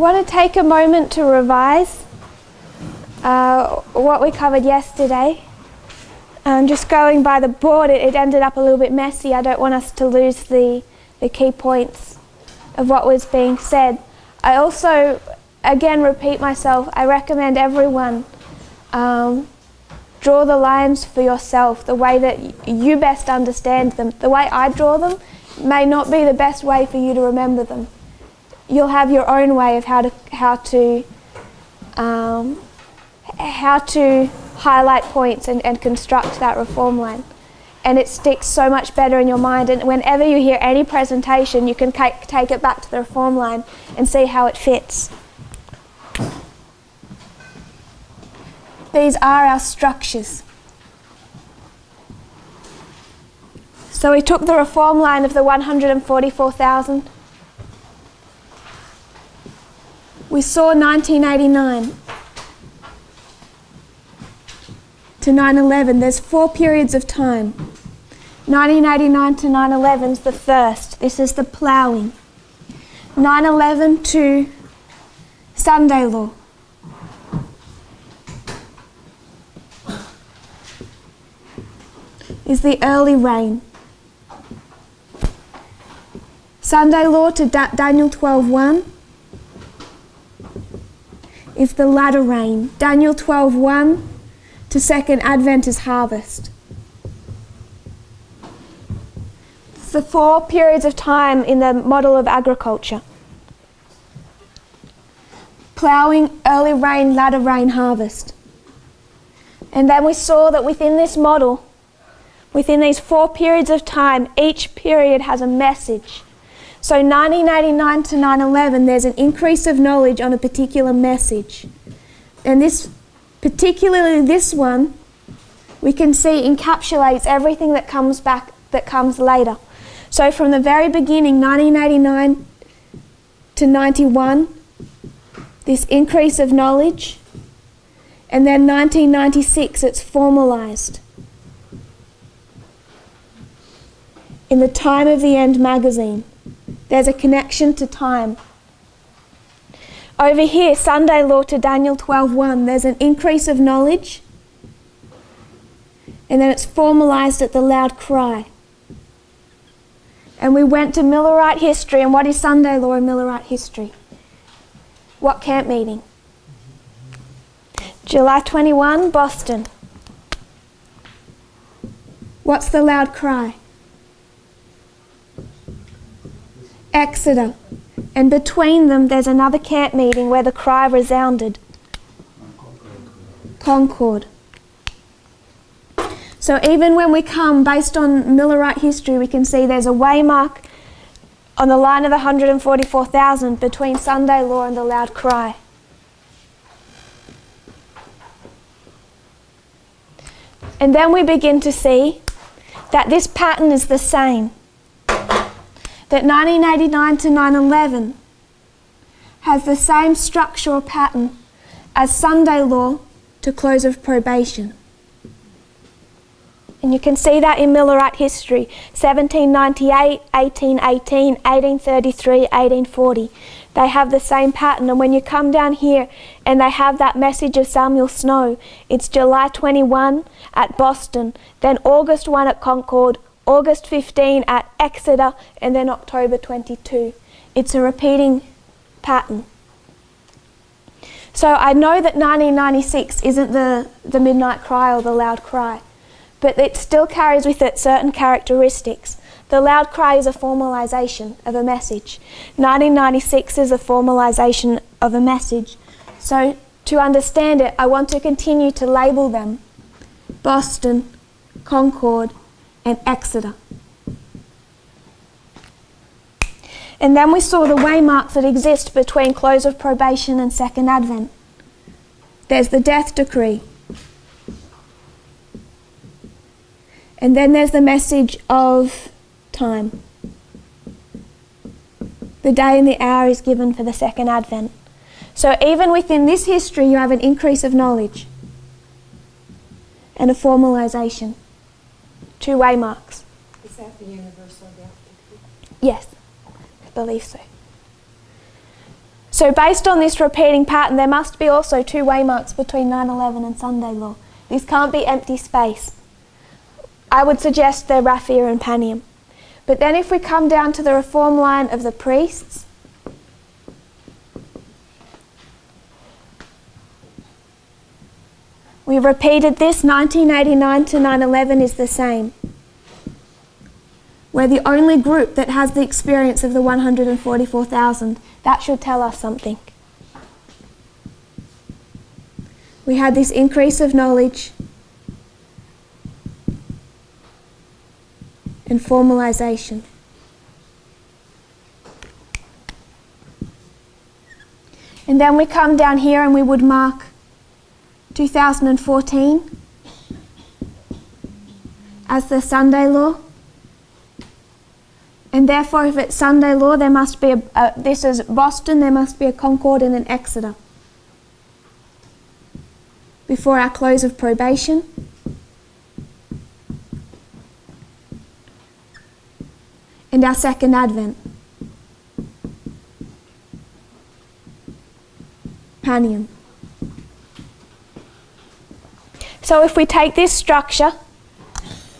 want to take a moment to revise what we covered yesterday. Just going by the board, it ended up a little bit messy. I don't want us to lose the key points of what was being said. I also, again, repeat myself, I recommend everyone draw the lines for yourself, the way that you best understand them. The way I draw them may not be the best way for you to remember them. You'll have your own way of how to highlight points and construct that reform line. And it sticks so much better in your mind, and whenever you hear any presentation you can take it back to the reform line and see how it fits. These are our structures. So we took the reform line of the 144,000. We saw 1989 to 9/11. There's 4 periods of time. 1989 to 9/11 is the first. This is the ploughing. 9/11 to Sunday law. Is the early rain. Sunday law to Daniel 12:1 is the latter rain. Daniel 12:1 to second Advent is harvest. It's the 4 periods of time in the model of agriculture. Ploughing, early rain, latter rain, harvest. And then we saw that within this model, within these 4 periods of time, each period has a message. So 1989 to 9/11, there's an increase of knowledge on a particular message. And this, particularly this one, we can see encapsulates everything that comes back, that comes later. So from the very beginning, 1989 to 91, this increase of knowledge, and then 1996, it's formalized. In the Time of the End magazine, there's a connection to time. Over here, Sunday law to Daniel 12:1, there's an increase of knowledge, and then it's formalized at the loud cry. And we went to Millerite history, and what is Sunday law in Millerite history? What camp meeting? July 21, Boston. What's the loud cry? Exeter. And between them there's another camp meeting where the cry resounded. Concord. So even when we come, based on Millerite history, we can see there's a waymark on the line of the 144,000 between Sunday law and the loud cry. And then we begin to see that this pattern is the same. That 1989 to 9/11 has the same structural pattern as Sunday law to close of probation. And you can see that in Millerite history, 1798, 1818, 1833, 1840. They have the same pattern, and when you come down here and they have that message of Samuel Snow, it's July 21 at Boston, then August 1 at Concord, August 15 at Exeter, and then October 22. It's a repeating pattern. So I know that 1996 isn't the midnight cry or the loud cry, but it still carries with it certain characteristics. The loud cry is a formalization of a message. 1996 is a formalization of a message. So to understand it, I want to continue to label them Boston, Concord, and Exeter. And then we saw the waymarks that exist between close of probation and second Advent. There's the death decree. And then there's the message of time. The day and the hour is given for the second Advent. So even within this history, you have an increase of knowledge and a formalization. 2 waymarks. Is that the universal death decree? Yes, I believe so. So based on this repeating pattern, there must be also two waymarks between 9/11 and Sunday law. This can't be empty space. I would suggest they're raffia and panium. But then if we come down to the reform line of the priests, we repeated this. 1989 to 9/11 is the same. We're the only group that has the experience of the 144,000. That should tell us something. We had this increase of knowledge and formalization. And then we come down here and we would mark 2014 as the Sunday law. And therefore, if it's Sunday law, there must be this is Boston, there must be a Concord and an Exeter before our close of probation. And our second Advent. Panium. So if we take this structure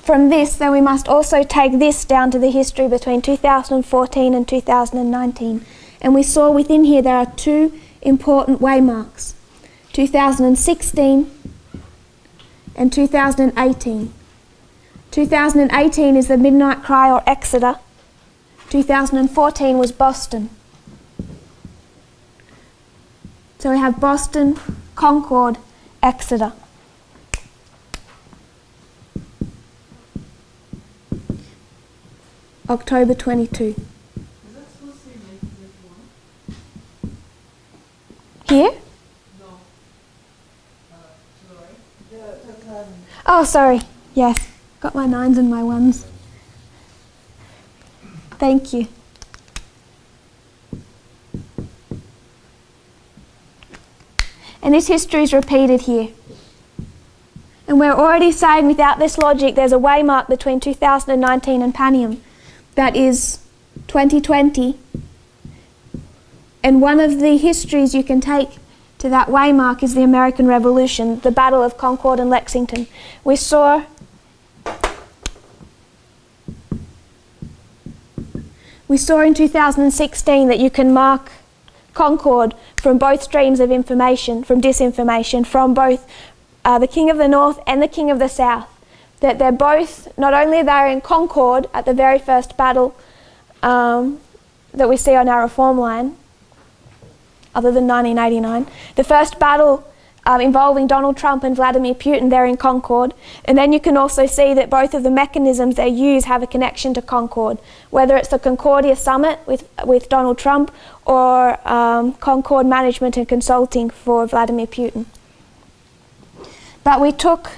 from this, then we must also take this down to the history between 2014 and 2019. And we saw within here there are two important waymarks, 2016 and 2018. 2018 is the Midnight Cry or Exeter. 2014 was Boston. So we have Boston, Concord, Exeter. October 22. Is that supposed to be 1951? Here? No. To the right? Oh, sorry. Yes. Got my 9s and my 1s. Thank you. And this history is repeated here. And we're already saying without this logic there's a waymark between 2019 and Panium. That is 2020. And one of the histories you can take to that waymark is the American Revolution, the Battle of Concord and Lexington. We saw in 2016 that you can mark Concord from both streams of information, from disinformation, from both the King of the North and the King of the South. That they're both, not only they're in Concord at the very first battle that we see on our reform line, other than 1989, the first battle involving Donald Trump and Vladimir Putin, they're in Concord. And then you can also see that both of the mechanisms they use have a connection to Concord, whether it's the Concordia Summit with Donald Trump or Concord Management and Consulting for Vladimir Putin. But we took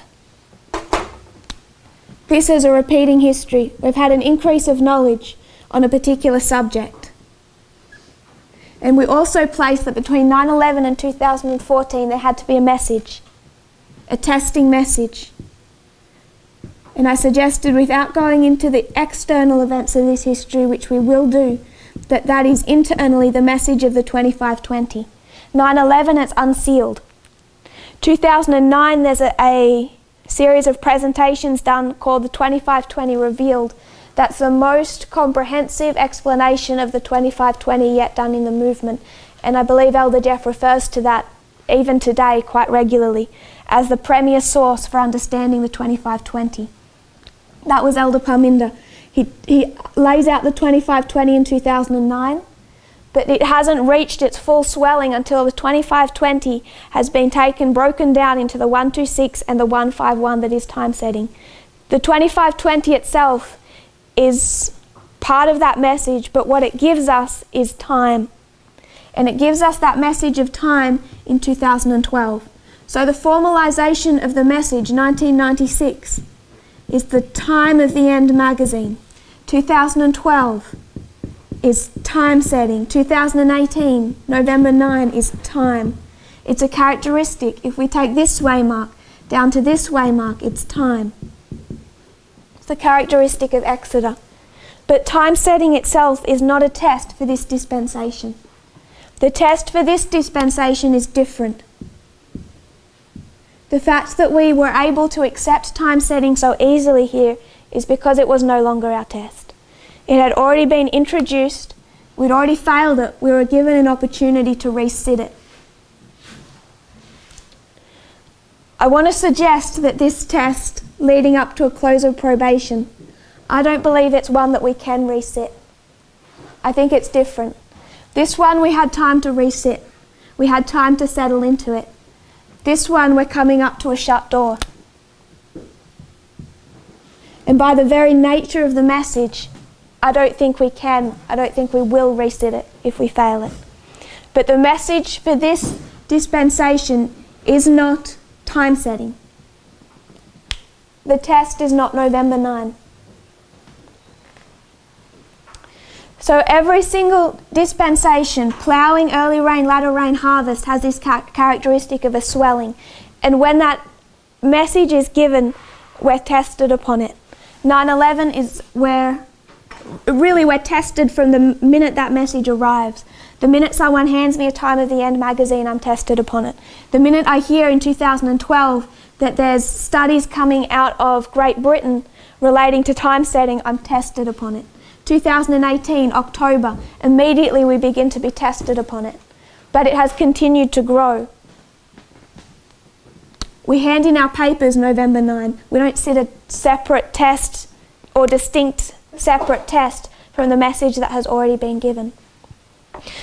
this as a repeating history. We've had an increase of knowledge on a particular subject. And we also placed that between 9/11 and 2014 there had to be a message, a testing message. And I suggested, without going into the external events of this history, which we will do, that is internally the message of the 2520. 9/11, it's unsealed. 2009, there's a series of presentations done called the 2520 Revealed. That's the most comprehensive explanation of the 2520 yet done in the movement. And I believe Elder Jeff refers to that even today quite regularly as the premier source for understanding the 2520. That was Elder Parminder. He lays out the 2520 in 2009, but it hasn't reached its full swelling until the 2520 has been broken down into the 126 and the 151 that is time setting. The 2520 itself is part of that message, but what it gives us is time. And it gives us that message of time in 2012. So the formalization of the message, 1996, is the Time of the End magazine. 2012 is time setting. 2018, November 9, is time. It's a characteristic. If we take this waymark down to this waymark, it's time. It's the characteristic of Exeter. But time setting itself is not a test for this dispensation. The test for this dispensation is different. The fact that we were able to accept time setting so easily here is because it was no longer our test. It had already been introduced, we'd already failed it, we were given an opportunity to resit it. I want to suggest that this test, leading up to a close of probation, I don't believe it's one that we can resit. I think it's different. This one we had time to resit. We had time to settle into it. This one we're coming up to a shut door. And by the very nature of the message, I don't think we will resit it if we fail it. But the message for this dispensation is not time setting. The test is not November 9. So every single dispensation, ploughing, early rain, latter rain, harvest, has this characteristic of a swelling. And when that message is given, we're tested upon it. 9/11 is where really we're tested from the minute that message arrives. The minute someone hands me a Time of the End magazine, I'm tested upon it. The minute I hear in 2012 that there's studies coming out of Great Britain relating to time setting, I'm tested upon it. 2018, October, immediately we begin to be tested upon it. But it has continued to grow. We hand in our papers November 9. We don't sit a separate test or distinct separate test from the message that has already been given.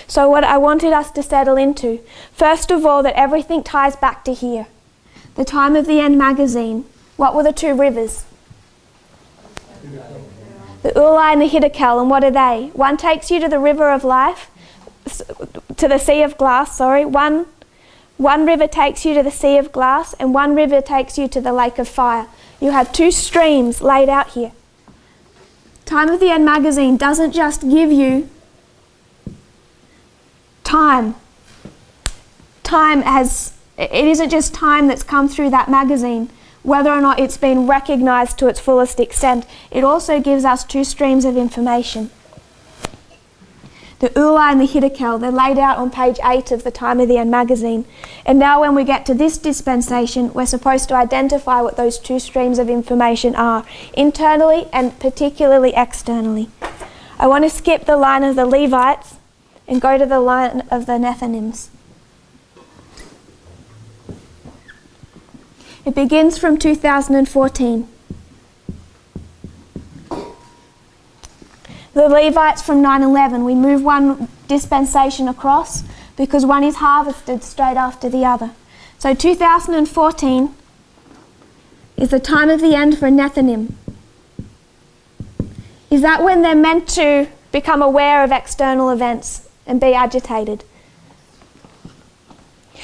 So what I wanted us to settle into, first of all, that everything ties back to here. The Time of the End magazine, what were the two rivers? The Ulai and the Hiddekel, and what are they? One takes you to the river of life, to the sea of glass, sorry. One river takes you to the sea of glass, and one river takes you to the lake of fire. You have two streams laid out here. Time of the End magazine doesn't just give you time. It isn't just time that's come through that magazine, whether or not it's been recognised to its fullest extent. It also gives us two streams of information. The Ulai and the Hiddekel, they're laid out on page 8 of the Time of the End magazine. And now when we get to this dispensation, we're supposed to identify what those two streams of information are, internally and particularly externally. I want to skip the line of the Levites and go to the line of the Nethinims. It begins from 2014. The Levites from 9/11, we move one dispensation across because one is harvested straight after the other. So 2014 is the Time of the End for Nethinim. Is that when they're meant to become aware of external events and be agitated?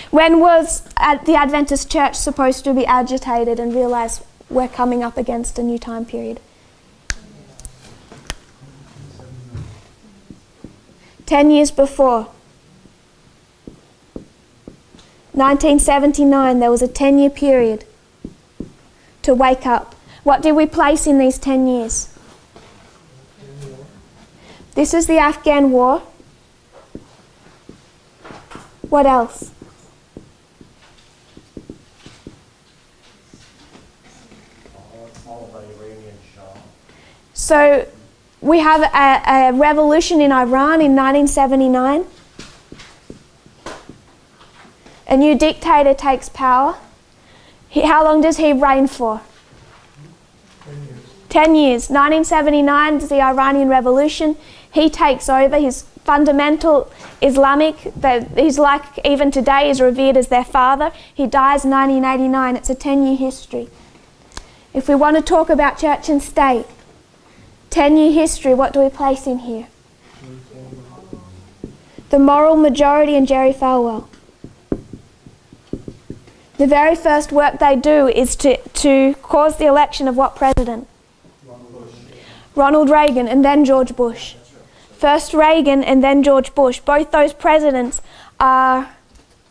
When was the Adventist Church supposed to be agitated and realise we're coming up against a new time period? 10 years before. 1979, there was a 10-year period to wake up. What did we place in these 10 years? This is the Afghan War. What else? So we have a revolution in Iran in 1979. A new dictator takes power. How long does he reign for? 10 years. 1979 is the Iranian Revolution. He takes over. His fundamental Islamic, he's like even today is revered as their father. He dies in 1989. It's a 10-year history. If we want to talk about church and state, 10-year history, what do we place in here? The moral majority and Jerry Falwell. The very first work they do is to cause the election of what president? Ronald Reagan and then George Bush. First Reagan and then George Bush. Both those presidents are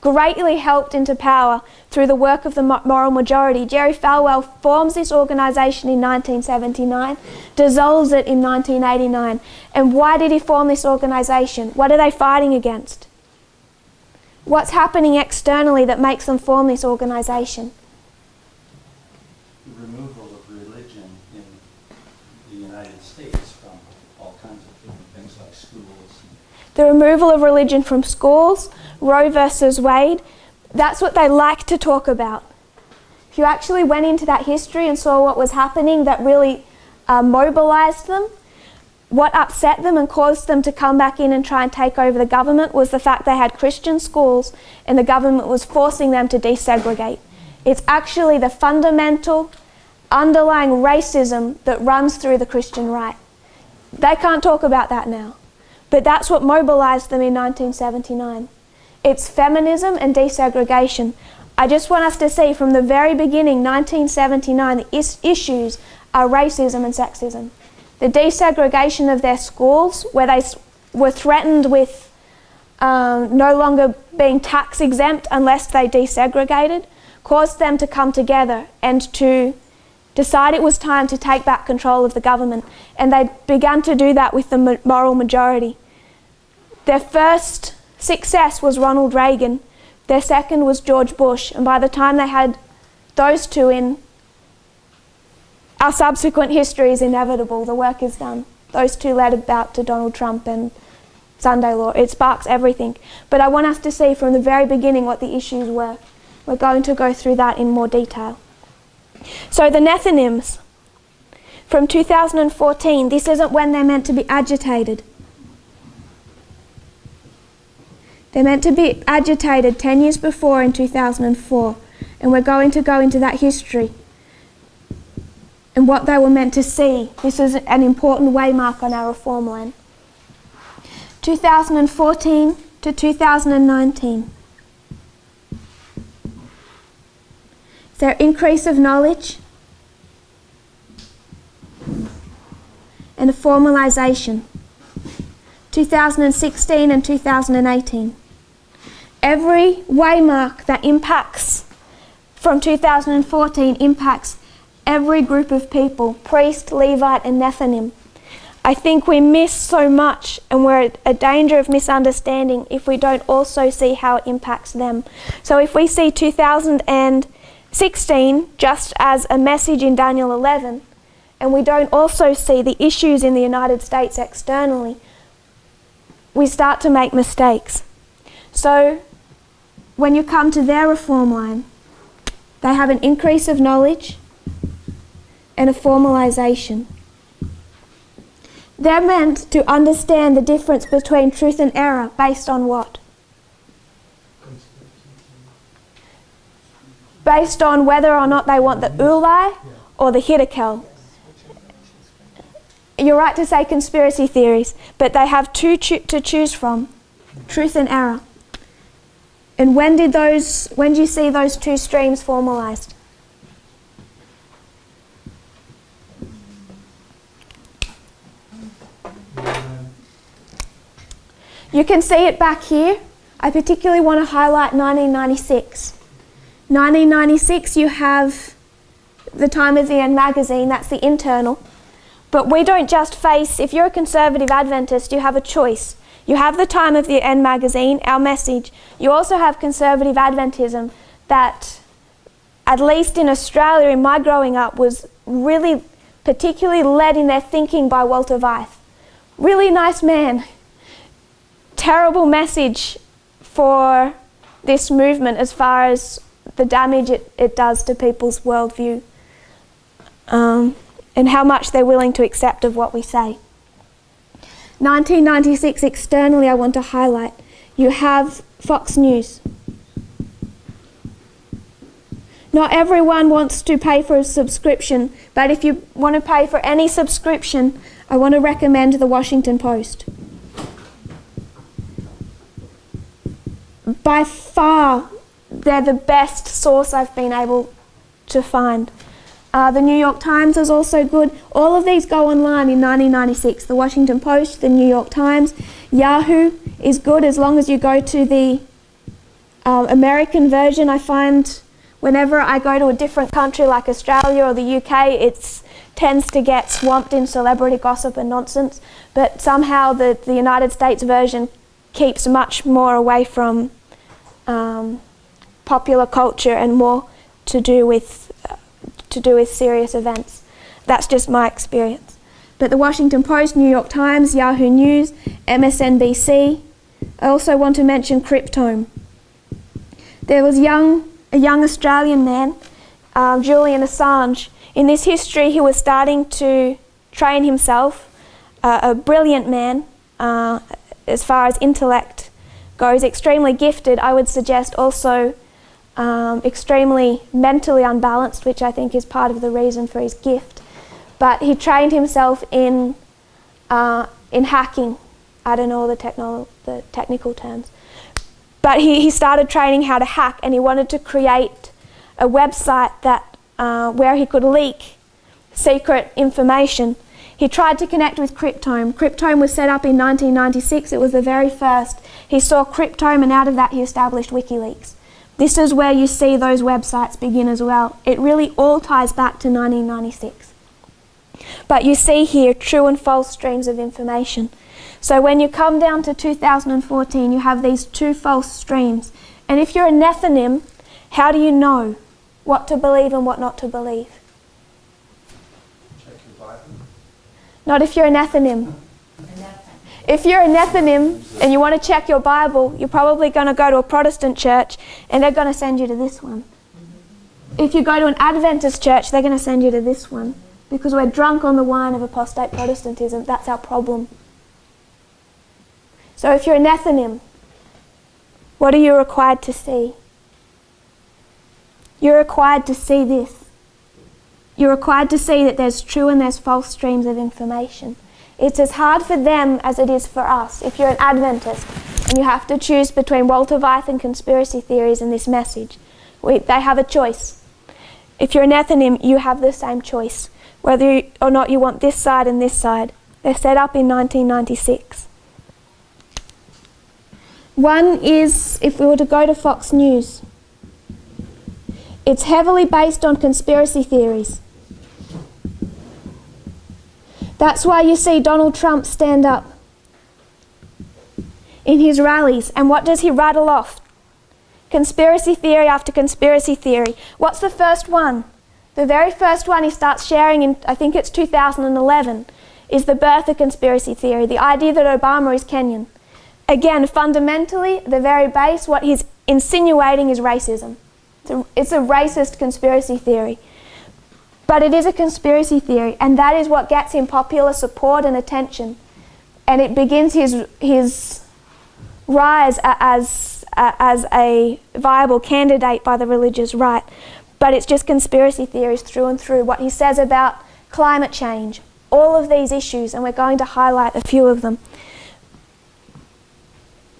greatly helped into power through the work of the moral majority. Jerry Falwell forms this organisation in 1979, dissolves it in 1989. And why did he form this organisation? What are they fighting against? What's happening externally that makes them form this organisation? The removal of religion in the United States from all kinds of different things like schools. The removal of religion from schools, Roe versus Wade, that's what they like to talk about. If you actually went into that history and saw what was happening that really mobilised them, what upset them and caused them to come back in and try and take over the government was the fact they had Christian schools and the government was forcing them to desegregate. It's actually the fundamental underlying racism that runs through the Christian right. They can't talk about that now, but that's what mobilised them in 1979. It's feminism and desegregation. I just want us to see from the very beginning, 1979, the issues are racism and sexism. The desegregation of their schools, where they were threatened with no longer being tax exempt unless they desegregated, caused them to come together and to decide it was time to take back control of the government. And they began to do that with the moral majority. Their first success was Ronald Reagan. Their second was George Bush. And by the time they had those two in, our subsequent history is inevitable. The work is done. Those two led about to Donald Trump and Sunday law. It sparks everything. But I want us to see from the very beginning what the issues were. We're going to go through that in more detail. So the Nethinims, from 2014, this isn't when they're meant to be agitated. They're meant to be agitated 10 years before in 2004. And we're going to go into that history and what they were meant to see. This is an important waymark on our reform line. 2014 to 2019. Is there increase of knowledge and a formalisation? 2016 and 2018. Every waymark that impacts from 2014 impacts every group of people, priest, Levite and Nethinim. I think we miss so much and we're at a danger of misunderstanding if we don't also see how it impacts them. So if we see 2016 just as a message in Daniel 11 and we don't also see the issues in the United States externally, we start to make mistakes. So when you come to their reform line, they have an increase of knowledge and a formalisation. They're meant to understand the difference between truth and error based on what? Based on whether or not they want the ulai or the hiddekel. You're right to say conspiracy theories, but they have two to choose from, truth and error. And when do you see those two streams formalised? You can see it back here. I particularly want to highlight 1996. 1996 you have the Time of the End magazine, that's the internal. But we don't just face, if you're a conservative Adventist, you have a choice. You have the Time of the End magazine, our message. You also have conservative Adventism that, at least in Australia, in my growing up, was really particularly led in their thinking by Walter Wythe. Really nice man. Terrible message for this movement as far as the damage it does to people's worldview and how much they're willing to accept of what we say. 1996 externally I want to highlight. You have Fox News. Not everyone wants to pay for a subscription, but if you want to pay for any subscription, I want to recommend the Washington Post. By far, they're the best source I've been able to find. The New York Times is also good. All of these go online in 1996. The Washington Post, the New York Times, Yahoo is good as long as you go to the American version. I find whenever I go to a different country like Australia or the UK, it tends to get swamped in celebrity gossip and nonsense. But somehow the United States version keeps much more away from popular culture and more to do with serious events. That's just my experience. But the Washington Post, New York Times, Yahoo News, MSNBC. I also want to mention Cryptome. There was a young Australian man, Julian Assange. In this history, he was starting to train himself, a brilliant man, as far as intellect goes, extremely gifted. I would suggest also extremely mentally unbalanced, which I think is part of the reason for his gift. But he trained himself in hacking. I don't know the technical terms. But he started training how to hack, and he wanted to create a website that where he could leak secret information. He tried to connect with Cryptome. Cryptome was set up in 1996. It was the very first. He saw Cryptome, and out of that he established WikiLeaks. This is where you see those websites begin as well. It really all ties back to 1996. But you see here true and false streams of information. So when you come down to 2014, you have these two false streams. And if you're a Nethinim, how do you know what to believe and what not to believe? Check your Bible. Not if you're a Nethinim. If you're a Nethinim and you want to check your Bible, you're probably going to go to a Protestant church and they're going to send you to this one. If you go to an Adventist church, they're going to send you to this one. Because we're drunk on the wine of apostate Protestantism. That's our problem. So if you're a Nethinim, what are you required to see? You're required to see this. You're required to see that there's true and there's false streams of information. It's as hard for them as it is for us. If you're an Adventist and you have to choose between Walter Weiss and conspiracy theories and this message, they have a choice. If you're an Nethinim, you have the same choice, whether or not you want this side and this side. They're set up in 1996. One is, if we were to go to Fox News, it's heavily based on conspiracy theories. That's why you see Donald Trump stand up in his rallies, and what does he rattle off? Conspiracy theory after conspiracy theory. What's the first one? The very first one he starts sharing in, I think it's 2011, is the birth of conspiracy theory, the idea that Obama is Kenyan. Again, fundamentally, the very base, what he's insinuating is racism. It's a racist conspiracy theory. But it is a conspiracy theory, and that is what gets him popular support and attention. And it begins his rise as a viable candidate by the religious right. But it's just conspiracy theories through and through. What he says about climate change, all of these issues, and we're going to highlight a few of them.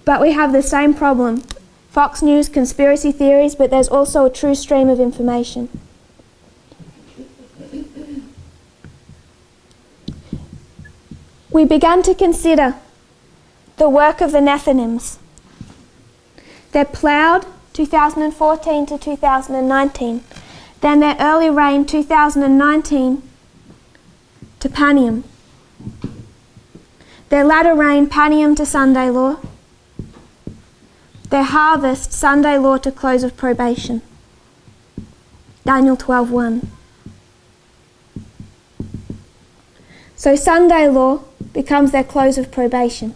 But we have the same problem. Fox News, conspiracy theories, but there's also a true stream of information. We began to consider the work of the Nethinims. They're ploughed 2014 to 2019. Then their early reign 2019 to Panium. Their latter reign Panium to Sunday law. Their harvest Sunday law to close of probation. Daniel 12:1. So Sunday law becomes their close of probation.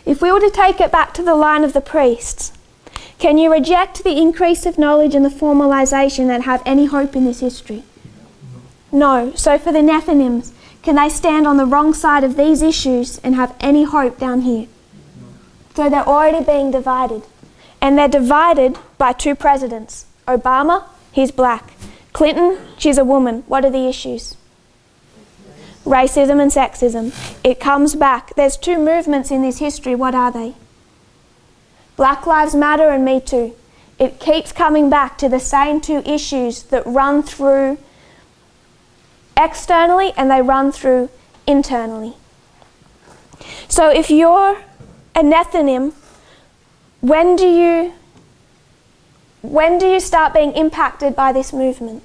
If we were to take it back to the line of the priests, can you reject the increase of knowledge and the formalization that have any hope in this history? No. So for the Nethinims, can they stand on the wrong side of these issues and have any hope down here? So they're already being divided. And they're divided by two presidents. Obama, he's black. Clinton, she's a woman. What are the issues? Racism and sexism. It comes back. There's two movements in this history. What are they? Black Lives Matter and Me Too. It keeps coming back to the same two issues that run through externally and they run through internally. So if you're a Nethinim, when do you start being impacted by this movement?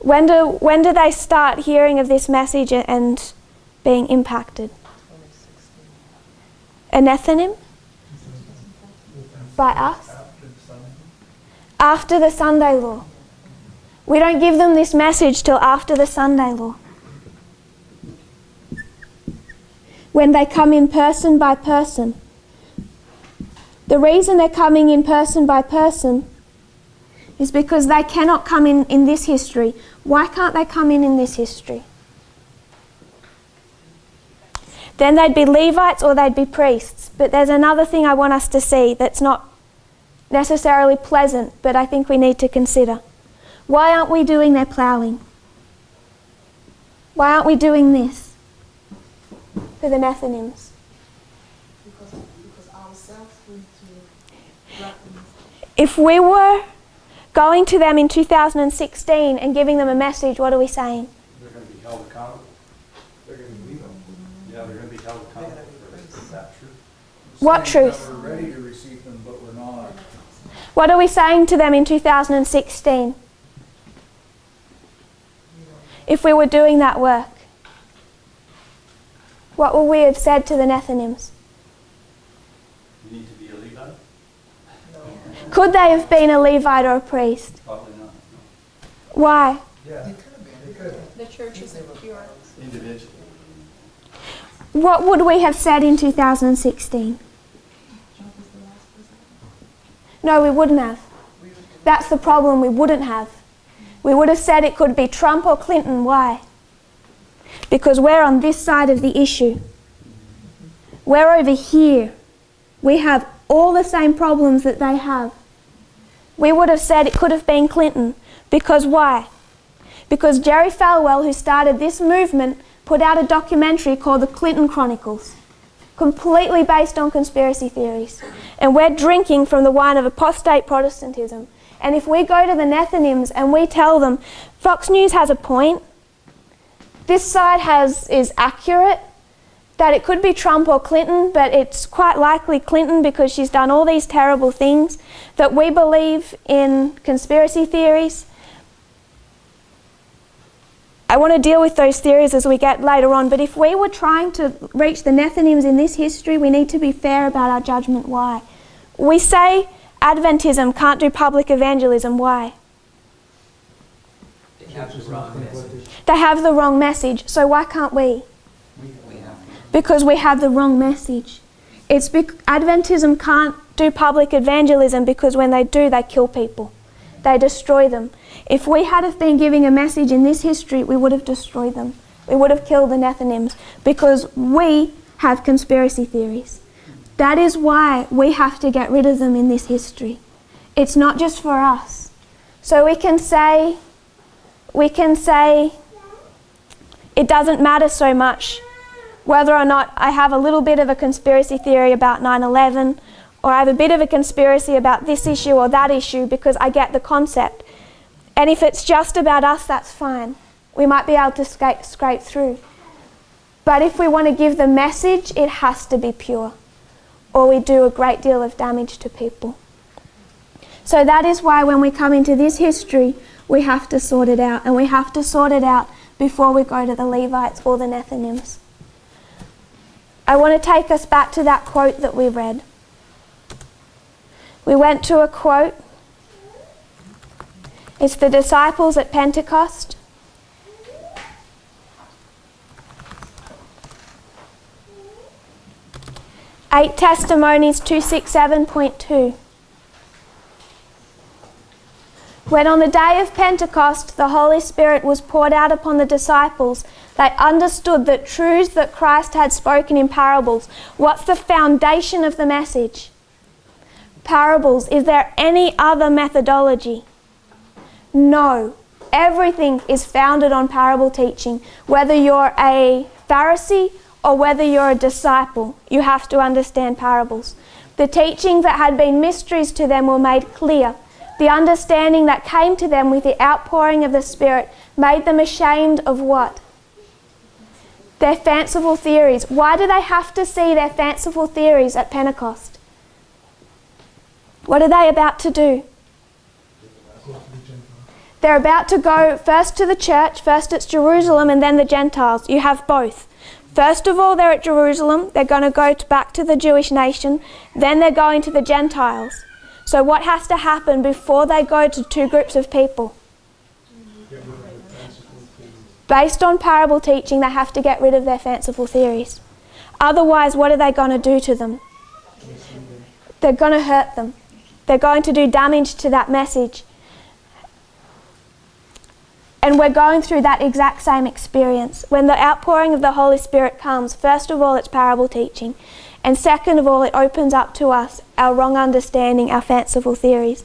When do they start hearing of this message and being impacted? Anathema? By us? After the Sunday law. We don't give them this message till after the Sunday law. When they come in person by person. The reason they're coming in person by person is because they cannot come in this history. Why can't they come in this history? Then they'd be Levites or they'd be priests. But there's another thing I want us to see that's not necessarily pleasant, but I think we need to consider. Why aren't we doing their ploughing? Why aren't we doing this for the Nethinims? Because ourselves need to wrap them. If we were going to them in 2016 and giving them a message, what are we saying? They're going to be held accountable. They're going to be Yeah, they're going to be held accountable for that truth. What truth? We're ready to receive them, but we're not. What are we saying to them in 2016? If we were doing that work, what would we have said to the Nethinims? You need to be a Levite? Could they have been a Levite or a priest? Probably not. Why? Yeah, they could. The church isn't pure. Individually. What would we have said in 2016? No, we wouldn't have. That's the problem, we wouldn't have. We would have said it could be Trump or Clinton. Why? Because we're on this side of the issue. We're over here. We have all the same problems that they have. We would have said it could have been Clinton. Because why? Because Jerry Falwell, who started this movement, put out a documentary called The Clinton Chronicles, completely based on conspiracy theories. And we're drinking from the wine of apostate Protestantism. And if we go to the Nethinims and we tell them, Fox News has a point, this side is accurate, that it could be Trump or Clinton, but it's quite likely Clinton because she's done all these terrible things, that we believe in conspiracy theories. I want to deal with those theories as we get later on, but if we were trying to reach the Nethinims in this history, we need to be fair about our judgment. Why? We say Adventism can't do public evangelism. Why? They have the wrong message. They have the wrong message, so why can't we? Because we have the wrong message. Adventism can't do public evangelism because when they do, they kill people. They destroy them. If we had have been giving a message in this history, we would have destroyed them. We would have killed the Nethinims because we have conspiracy theories. That is why we have to get rid of them in this history. It's not just for us. So we can say it doesn't matter so much whether or not I have a little bit of a conspiracy theory about 9/11 or I have a bit of a conspiracy about this issue or that issue because I get the concept. And if it's just about us, that's fine. We might be able to scrape through. But if we want to give the message, it has to be pure, or we do a great deal of damage to people. So that is why when we come into this history, we have to sort it out, and we have to sort it out before we go to the Levites or the Nethinims. I want to take us back to that quote that we read. We went to a quote. It's the disciples at Pentecost. Eight Testimonies 267.2. When on the day of Pentecost the Holy Spirit was poured out upon the disciples, they understood the truths that Christ had spoken in parables. What's the foundation of the message? Parables. Is there any other methodology? No. Everything is founded on parable teaching. Whether you're a Pharisee or whether you're a disciple, you have to understand parables. The teachings that had been mysteries to them were made clear. The understanding that came to them with the outpouring of the Spirit made them ashamed of what? Their fanciful theories. Why do they have to see their fanciful theories at Pentecost? What are they about to do? They're about to go first to the church, first it's Jerusalem and then the Gentiles. You have both. First of all, they're at Jerusalem. They're going to go back to the Jewish nation. Then they're going to the Gentiles. So what has to happen before they go to two groups of people? Based on parable teaching, they have to get rid of their fanciful theories. Otherwise, what are they going to do to them? They're going to hurt them. They're going to do damage to that message. And we're going through that exact same experience. When the outpouring of the Holy Spirit comes, first of all, it's parable teaching. And second of all, it opens up to us our wrong understanding, our fanciful theories.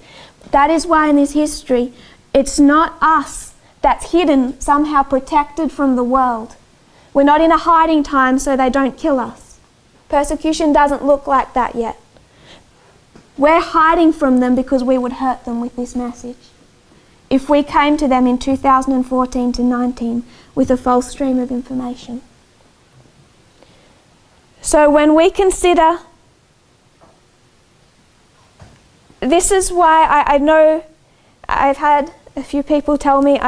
That is why in this history, it's not us that's hidden, somehow protected from the world. We're not in a hiding time so they don't kill us. Persecution doesn't look like that yet. We're hiding from them because we would hurt them with this message. If we came to them in 2014 to 19 with a false stream of information. So when we consider, this is why I know I've had a few people tell me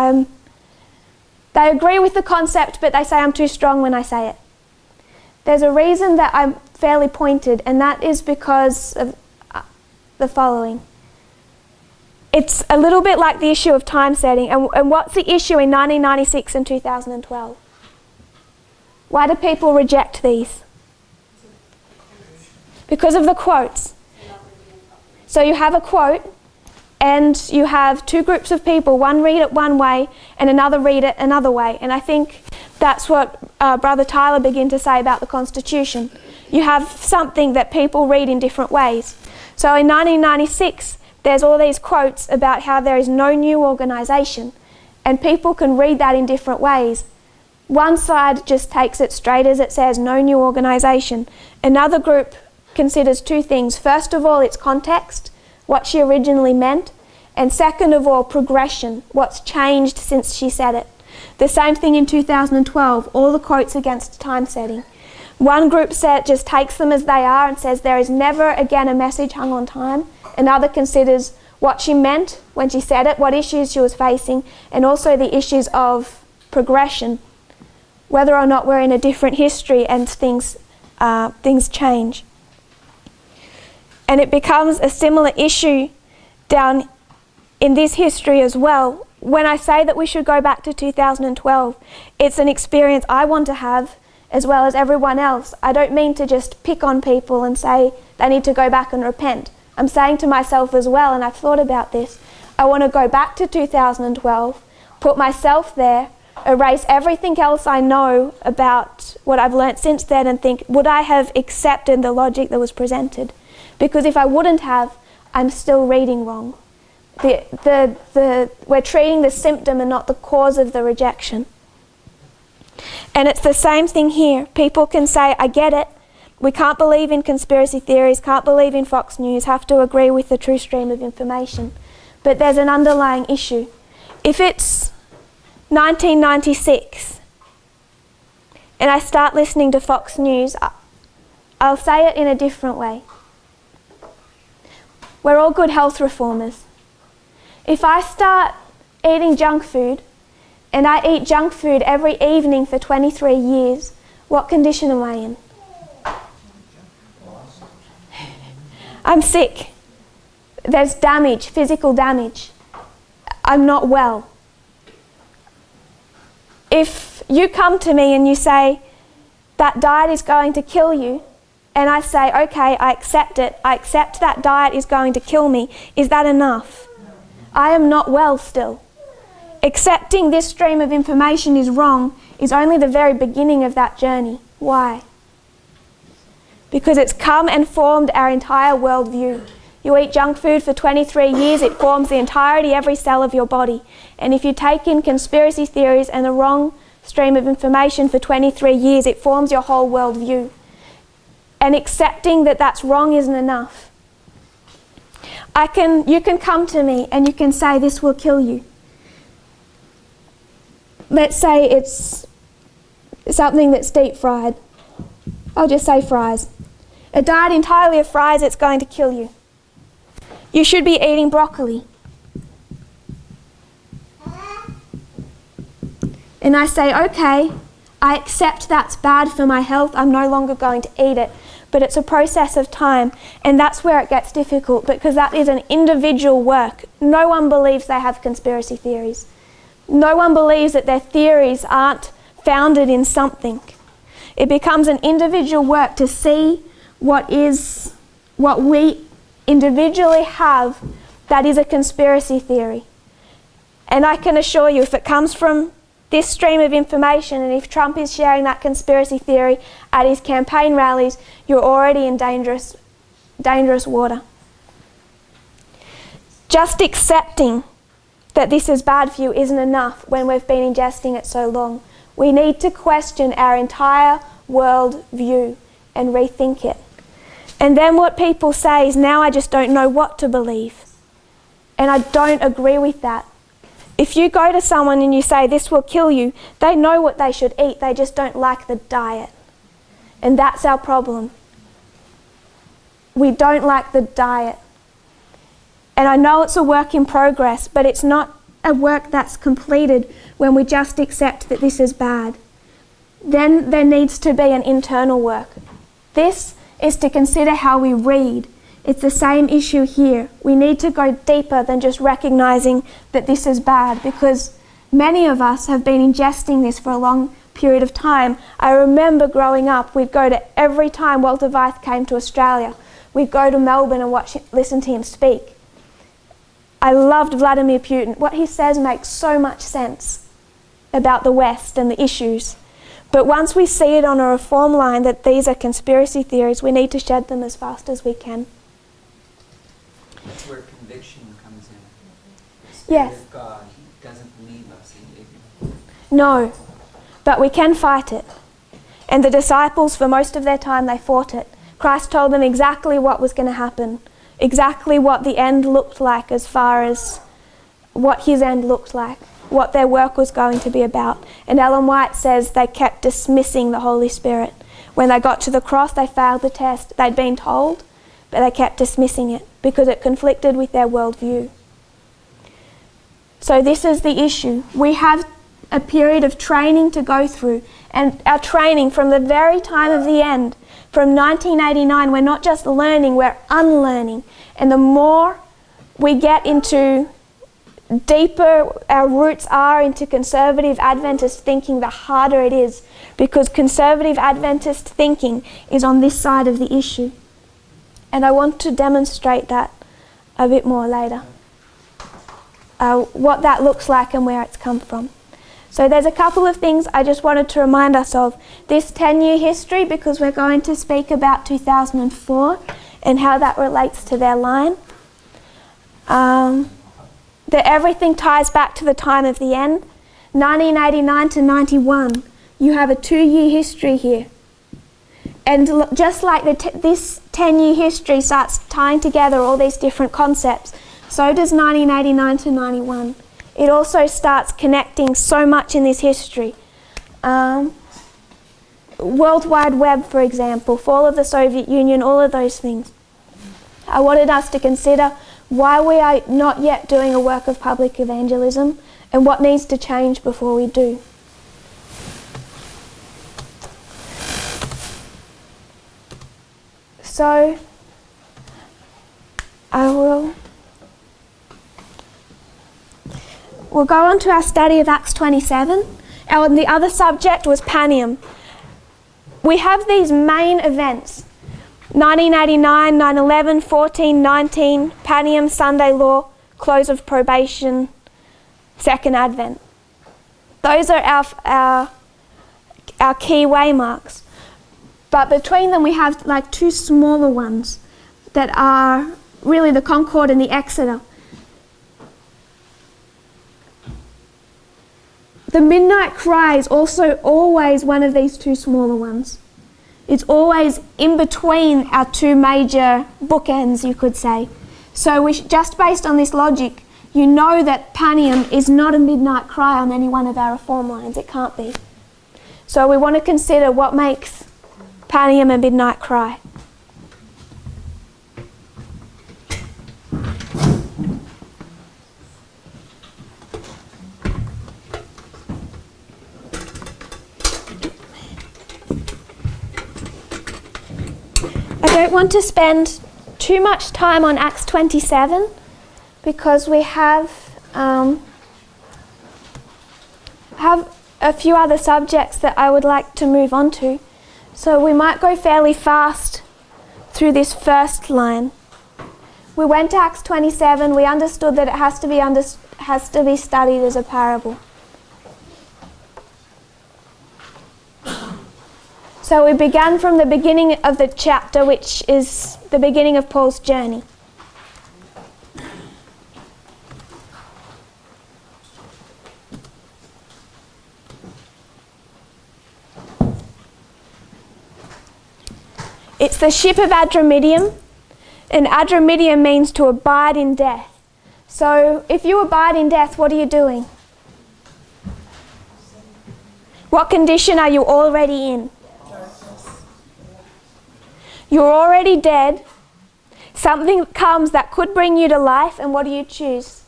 they agree with the concept, but they say I'm too strong when I say it. There's a reason that I'm fairly pointed, and that is because of the following. It's a little bit like the issue of time setting. And what's the issue in 1996 and 2012? Why do people reject these? Because of the quotes. So you have a quote and you have two groups of people, one read it one way and another read it another way. And I think that's what Brother Tyler began to say about the Constitution. You have something that people read in different ways. So in 1996, there's all these quotes about how there is no new organisation, and people can read that in different ways. One side just takes it straight as it says, no new organisation. Another group considers two things. First of all, its context, what she originally meant, and second of all, progression, what's changed since she said it. The same thing in 2012, all the quotes against time setting. One group just takes them as they are and says there is never again a message hung on time. Another considers what she meant when she said it, what issues she was facing, and also the issues of progression, whether or not we're in a different history and things change. And it becomes a similar issue down in this history as well. When I say that we should go back to 2012, it's an experience I want to have as well as everyone else. I don't mean to just pick on people and say they need to go back and repent. I'm saying to myself as well, and I've thought about this, I want to go back to 2012, put myself there, erase everything else I know about what I've learnt since then and think, would I have accepted the logic that was presented? Because if I wouldn't have, I'm still reading wrong. We're treating the symptom and not the cause of the rejection. And it's the same thing here. People can say, I get it. We can't believe in conspiracy theories, can't believe in Fox News, have to agree with the true stream of information. But there's an underlying issue. If it's 1996 and I start listening to Fox News, I'll say it in a different way. We're all good health reformers. If I start eating junk food and I eat junk food every evening for 23 years, what condition am I in? I'm sick. There's damage, physical damage. I'm not well. If you come to me and you say, that diet is going to kill you, and I say, okay, I accept it. I accept that diet is going to kill me. Is that enough? I am not well still. Accepting this stream of information is wrong is only the very beginning of that journey. Why? Because it's come and formed our entire worldview. You eat junk food for 23 years, it forms the entirety, every cell of your body. And if you take in conspiracy theories and the wrong stream of information for 23 years, it forms your whole worldview. And accepting that that's wrong isn't enough. You can come to me and you can say this will kill you. Let's say it's something that's deep fried. I'll just say fries. A diet entirely of fries, it's going to kill you. You should be eating broccoli. and I say, okay, I accept that's bad for my health, I'm no longer going to eat it. But it's a process of time, and that's where it gets difficult, because that is an individual work. No one believes they have conspiracy theories. No one believes that their theories aren't founded in something. It becomes an individual work to see what we individually have that is a conspiracy theory. And I can assure you, if it comes from this stream of information, and if Trump is sharing that conspiracy theory at his campaign rallies, you're already in dangerous water. Just accepting that this is bad for you isn't enough when we've been ingesting it so long. We need to question our entire world view and rethink it. And then what people say is, now I just don't know what to believe. And I don't agree with that. If you go to someone and you say this will kill you, they know what they should eat, they just don't like the diet. And that's our problem. We don't like the diet. And I know it's a work in progress, but it's not a work that's completed when we just accept that this is bad. Then there needs to be an internal work. This is to consider how we read. It's the same issue here. We need to go deeper than just recognizing that this is bad, because many of us have been ingesting this for a long period of time. I remember growing up, we'd go to, every time Walter Weiss came to Australia, we'd go to Melbourne and listen to him speak. I loved Vladimir Putin. What he says makes so much sense about the West and the issues. But once we see it on a reform line that these are conspiracy theories, we need to shed them as fast as we can. That's where conviction comes in. The Spirit Yes. of God doesn't leave us in ignorance. No, but we can fight it. And the disciples, for most of their time, they fought it. Christ told them exactly what was going to happen, exactly what the end looked like, as far as what his end looked like, what their work was going to be about. And Ellen White says they kept dismissing the Holy Spirit. When they got to the cross, they failed the test. They'd been told, but they kept dismissing it because it conflicted with their worldview. So this is the issue. We have a period of training to go through, and our training from the very time of the end, from 1989, we're not just learning, we're unlearning. And the more we get into deeper our roots are into conservative Adventist thinking, the harder it is, because conservative Adventist thinking is on this side of the issue. And I want to demonstrate that a bit more later, what that looks like and where it's come from. So there's a couple of things I just wanted to remind us of. This 10-year history, because we're going to speak about 2004 and how that relates to their line. That everything ties back to the time of the end. 1989 to 91, you have a 2-year history here. And just like this 10-year history starts tying together all these different concepts, so does 1989 to 91. It also starts connecting so much in this history. World Wide Web, for example, fall of the Soviet Union, all of those things. I wanted us to consider why we are not yet doing a work of public evangelism and what needs to change before we do. So, we'll go on to our study of Acts 27. The other subject was Panium. We have these main events: 1989, 9/11, 14, 19, Panium, Sunday Law, close of probation, Second Advent. Those are our key waymarks. But between them we have like 2 smaller ones that are really the Concord and the Exeter. The Midnight Cry is also always one of these 2 smaller ones. It's always in between our 2 major bookends, you could say. So just based on this logic, you know that Panium is not a midnight cry on any one of our reform lines. It can't be. So we want to consider what makes Panium a midnight cry. I don't want to spend too much time on Acts 27 because we have a few other subjects that I would like to move on to. So we might go fairly fast through this first line. We went to Acts 27, we understood that it has to be studied as a parable. So we began from the beginning of the chapter, which is the beginning of Paul's journey. It's the ship of Adramyttium, and Adramyttium means to abide in death. So if you abide in death, what are you doing? What condition are you already in? You're already dead. Something comes that could bring you to life, and what do you choose?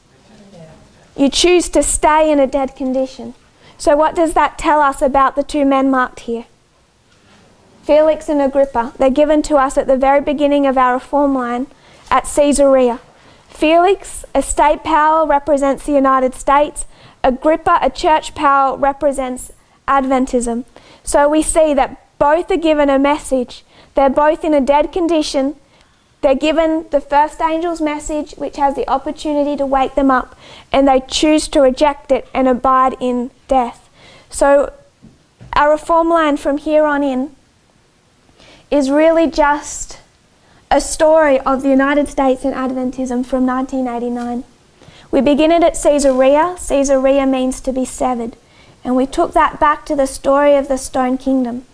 You choose to stay in a dead condition. So what does that tell us about the two men marked here? Felix and Agrippa. They're given to us at the very beginning of our reform line at Caesarea. Felix, a state power, represents the United States. Agrippa, a church power, represents Adventism. So we see that both are given a message. They're both in a dead condition. They're given the first angel's message, which has the opportunity to wake them up, and they choose to reject it and abide in death. So our reform line from here on in is really just a story of the United States and Adventism from 1989. We begin it at Caesarea. Caesarea means to be severed. And we took that back to the story of the Stone Kingdom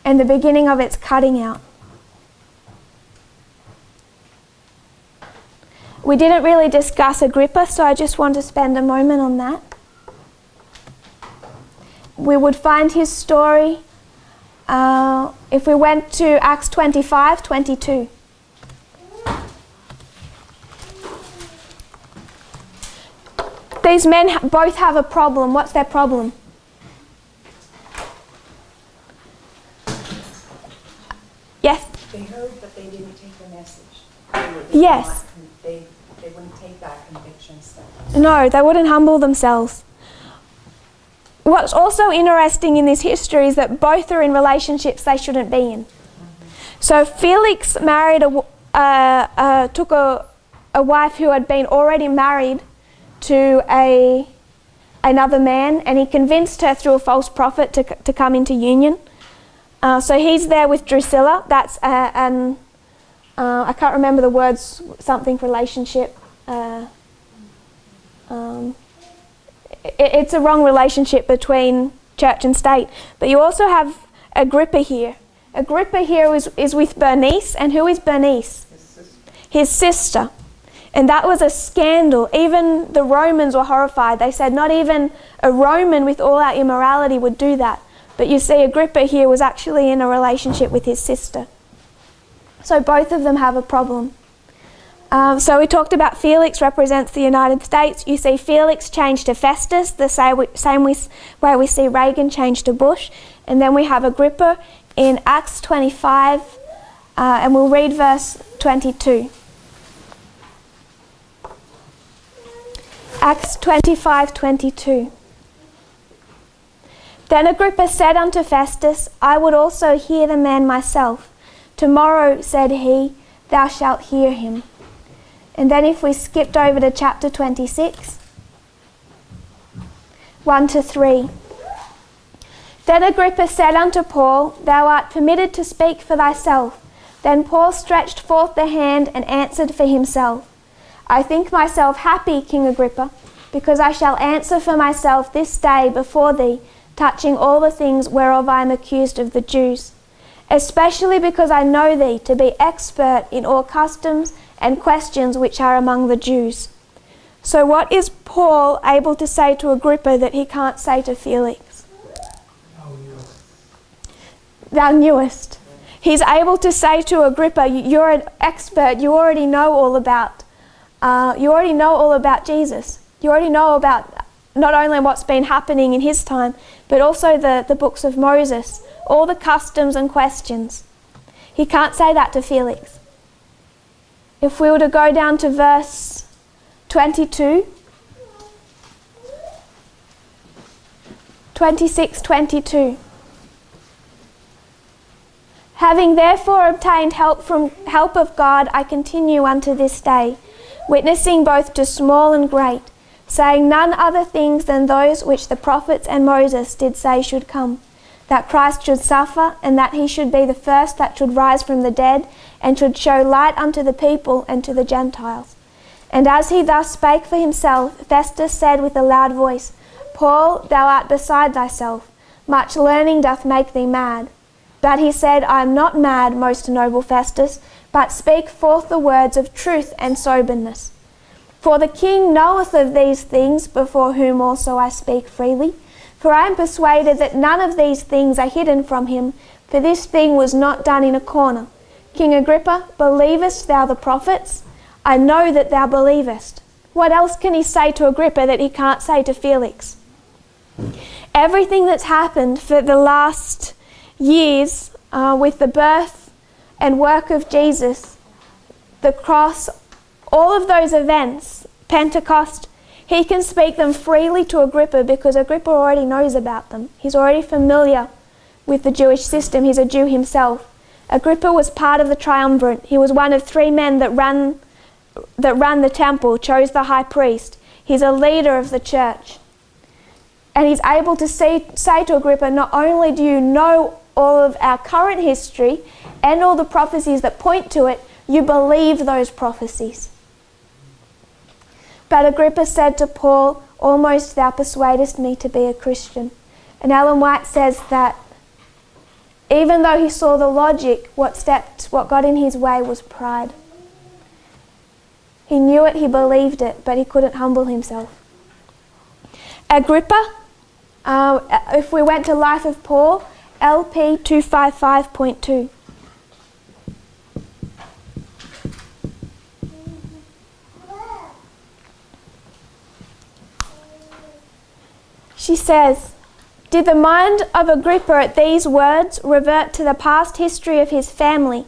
and the beginning of its cutting out. We didn't really discuss Agrippa, so I just want to spend a moment on that. We would find his story if we went to Acts 25:22. These men both have a problem. What's their problem? Yes? They heard, but they didn't take the message. Yes. They wouldn't take that conviction step. No, they wouldn't humble themselves. What's also interesting in this history is that both are in relationships they shouldn't be in. So Felix married took a wife who had been already married to another man, and he convinced her through a false prophet to come into union. So he's there with Drusilla. That's I can't remember the words, something relationship. It's a wrong relationship between church and state. But you also have Agrippa here. Agrippa here is with Bernice, and who is Bernice? His sister. And that was a scandal. Even the Romans were horrified. They said not even a Roman with all our immorality would do that. But you see, Agrippa here was actually in a relationship with his sister. So both of them have a problem. So we talked about Felix represents the United States. You see Felix change to Festus, the same way we see Reagan change to Bush. And then we have Agrippa in Acts 25, and we'll read verse 22. Acts 25:22. Then Agrippa said unto Festus, I would also hear the man myself. Tomorrow, said he, thou shalt hear him. And then if we skipped over to chapter 26, 1-3. Then Agrippa said unto Paul, thou art permitted to speak for thyself. Then Paul stretched forth the hand and answered for himself. I think myself happy, King Agrippa, because I shall answer for myself this day before thee, touching all the things whereof I am accused of the Jews, especially because I know thee to be expert in all customs and questions which are among the Jews. So what is Paul able to say to Agrippa that he can't say to Felix? Thou knewest. He's able to say to Agrippa, you're an expert, you already know all about Jesus. You already know about not only what's been happening in his time, but also the books of Moses, all the customs and questions. He can't say that to Felix. If we were to go down to verse 22, 26:22. Having therefore obtained help of God, I continue unto this day, witnessing both to small and great, saying none other things than those which the prophets and Moses did say should come, that Christ should suffer, and that he should be the first that should rise from the dead, and should show light unto the people and to the Gentiles. And as he thus spake for himself, Festus said with a loud voice, Paul, thou art beside thyself, much learning doth make thee mad. But he said, I am not mad, most noble Festus, but speak forth the words of truth and soberness. For the king knoweth of these things, before whom also I speak freely. For I am persuaded that none of these things are hidden from him, for this thing was not done in a corner. King Agrippa, believest thou the prophets? I know that thou believest. What else can he say to Agrippa that he can't say to Felix? Everything that's happened for the last years with the birth and work of Jesus, the cross, all of those events, Pentecost, he can speak them freely to Agrippa because Agrippa already knows about them. He's already familiar with the Jewish system. He's a Jew himself. Agrippa was part of the triumvirate. He was one of 3 men that ran the temple, chose the high priest. He's a leader of the church. And he's able to say to Agrippa, not only do you know all of our current history and all the prophecies that point to it, you believe those prophecies. But Agrippa said to Paul, almost thou persuadest me to be a Christian. And Ellen White says that even though he saw the logic, what got in his way was pride. He knew it, he believed it, but he couldn't humble himself. Agrippa, if we went to Life of Paul, LP 255.2. She says, did the mind of Agrippa at these words revert to the past history of his family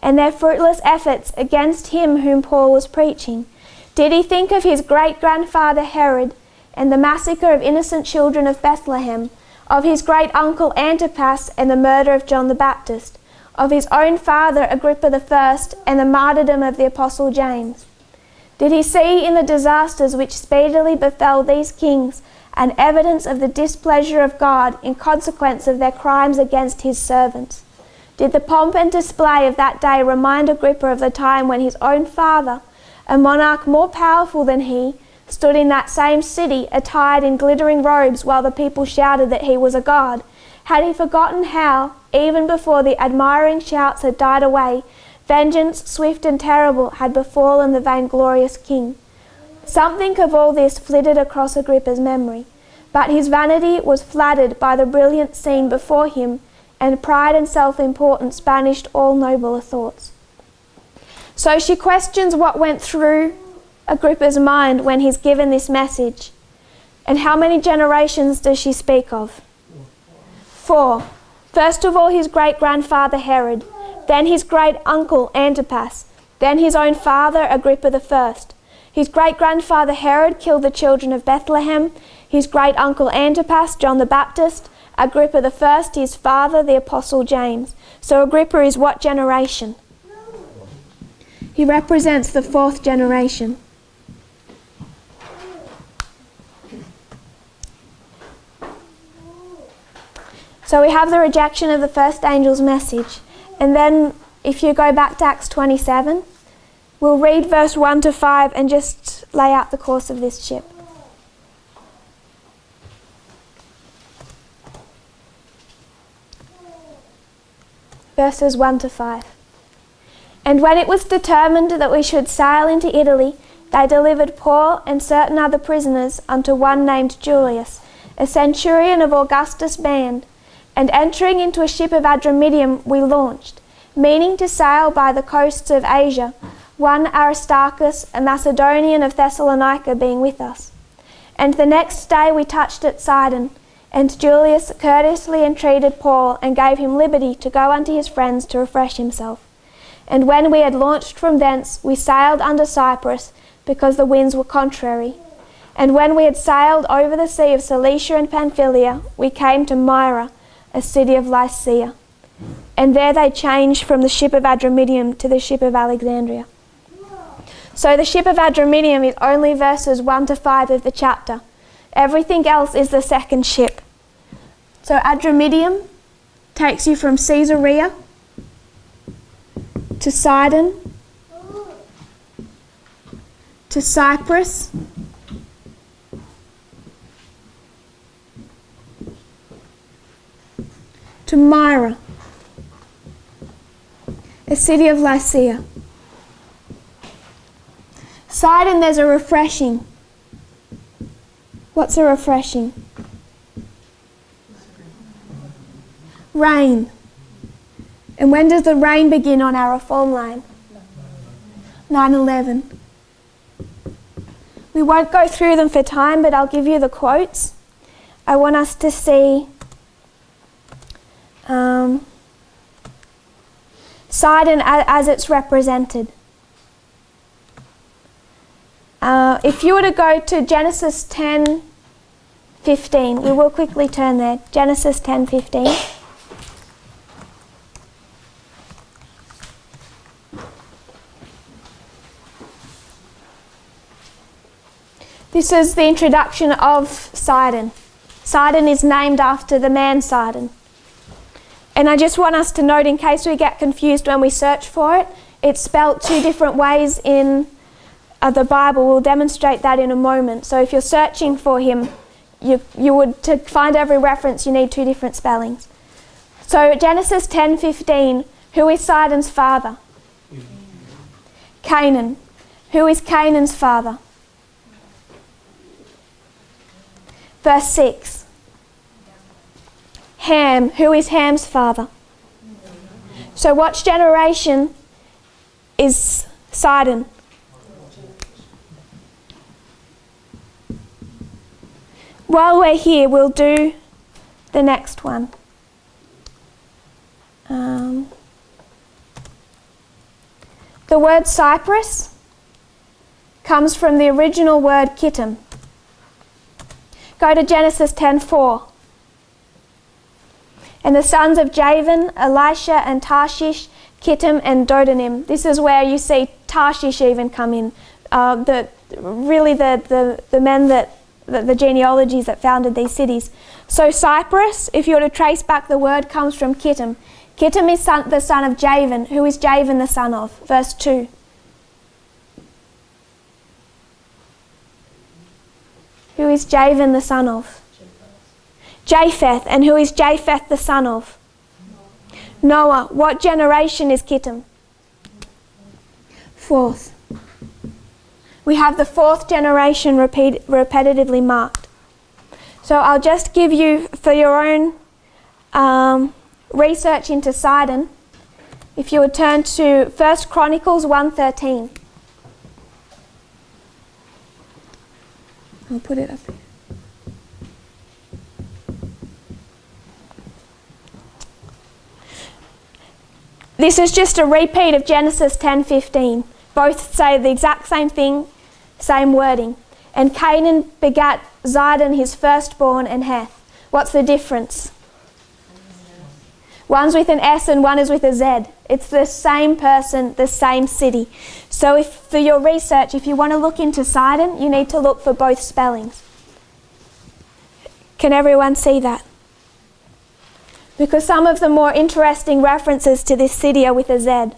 and their fruitless efforts against him whom Paul was preaching? Did he think of his great-grandfather Herod and the massacre of innocent children of Bethlehem, of his great-uncle Antipas and the murder of John the Baptist, of his own father Agrippa I and the martyrdom of the Apostle James? Did he see in the disasters which speedily befell these kings an evidence of the displeasure of God in consequence of their crimes against his servants? Did the pomp and display of that day remind Agrippa of the time when his own father, a monarch more powerful than he, stood in that same city attired in glittering robes while the people shouted that he was a god? Had he forgotten how, even before the admiring shouts had died away, vengeance swift and terrible had befallen the vainglorious king? Something of all this flitted across Agrippa's memory, but his vanity was flattered by the brilliant scene before him, and pride and self-importance banished all nobler thoughts. So she questions what went through Agrippa's mind when he's given this message. And how many generations does she speak of? 4. First of all, his great-grandfather Herod, then his great-uncle Antipas, then his own father Agrippa I. His great-grandfather Herod killed the children of Bethlehem. His great-uncle Antipas, John the Baptist. Agrippa I, his father, the Apostle James. So Agrippa is what generation? He represents the 4th generation. So we have the rejection of the first angel's message. And then if you go back to Acts 27, we'll read verse 1 to 5 and just lay out the course of this ship. Verses 1 to 5. And when it was determined that we should sail into Italy, they delivered Paul and certain other prisoners unto one named Julius, a centurion of Augustus' band. And entering into a ship of Adramyttium we launched, meaning to sail by the coasts of Asia, one Aristarchus, a Macedonian of Thessalonica, being with us. And the next day we touched at Sidon, and Julius courteously entreated Paul and gave him liberty to go unto his friends to refresh himself. And when we had launched from thence, we sailed under Cyprus, because the winds were contrary. And when we had sailed over the sea of Cilicia and Pamphylia, we came to Myra, a city of Lycia. And there they changed from the ship of Adramyttium to the ship of Alexandria. So the ship of Adramyttium is only verses 1 to 5 of the chapter. Everything else is the second ship. So Adramyttium takes you from Caesarea to Sidon to Cyprus to Myra, a city of Lycia. Sidon, there's a refreshing. What's a refreshing? Rain. And when does the rain begin on our reform line? 9/11. We won't go through them for time, but I'll give you the quotes. I want us to see Sidon as it's represented. If you were to go to Genesis 10:15, we will quickly turn there. Genesis 10:15. This is the introduction of Sidon. Sidon is named after the man Sidon. And I just want us to note, in case we get confused when we search for it, it's spelt two different ways in the Bible. We'll demonstrate that in a moment. So if you're searching for him, you would, to find every reference, you need two different spellings. So Genesis 10:15, who is Sidon's father? Canaan. Who is Canaan's father? Verse 6. Ham. Who is Ham's father? So what generation is Sidon? While we're here, we'll do the next one. The word Cyprus comes from the original word Kittim. Go to Genesis 10:4. And the sons of Javan, Elisha and Tarshish, Kittim and Dodanim. This is where you see Tarshish even come in. The men the genealogies that founded these cities. So Cyprus, if you were to trace back the word, comes from Kittim. Kittim is the son of Javan. Who is Javan the son of? Verse 2. Who is Javan the son of? Japheth. And who is Japheth the son of? Noah. What generation is Kittim? Fourth. We have the fourth generation repetitively marked. So I'll just give you, for your own research into Sidon, if you would turn to 1 Chronicles 1:13. I'll put it up here. This is just a repeat of Genesis 10:15. Both say the exact same thing, same wording. And Canaan begat Zidon his firstborn and Heth. What's the difference? One's with an S and one is with a Z. It's the same person, the same city. So if for your research, if you want to look into Sidon, you need to look for both spellings. Can everyone see that? Because some of the more interesting references to this city are with a Z.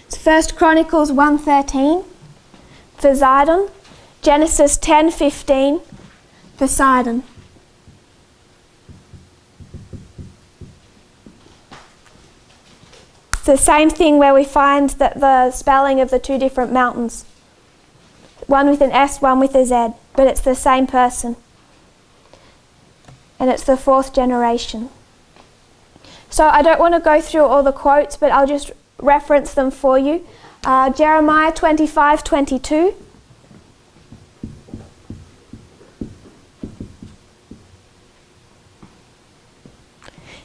It's 1 Chronicles 1:13 for Zidon, Genesis 10:15 for Sidon. It's the same thing where we find that the spelling of the two different mountains. One with an S, one with a Z, but it's the same person. And it's the fourth generation. So I don't want to go through all the quotes, but I'll just reference them for you. Jeremiah 25:22.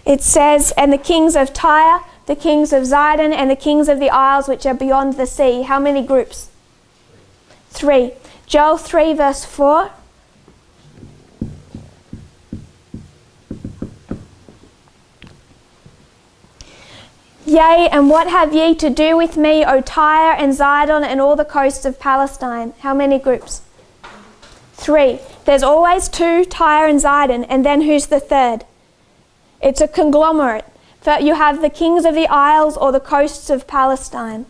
It says, "And the kings of Tyre, the kings of Zidon, and the kings of the isles which are beyond the sea." How many groups? 3. Joel 3 verse 4. "Yea, and what have ye to do with me, O Tyre and Zidon and all the coasts of Palestine?" How many groups? 3. There's always 2, Tyre and Zidon, and then who's the third? It's a conglomerate. You have the kings of the isles or the coasts of Palestine.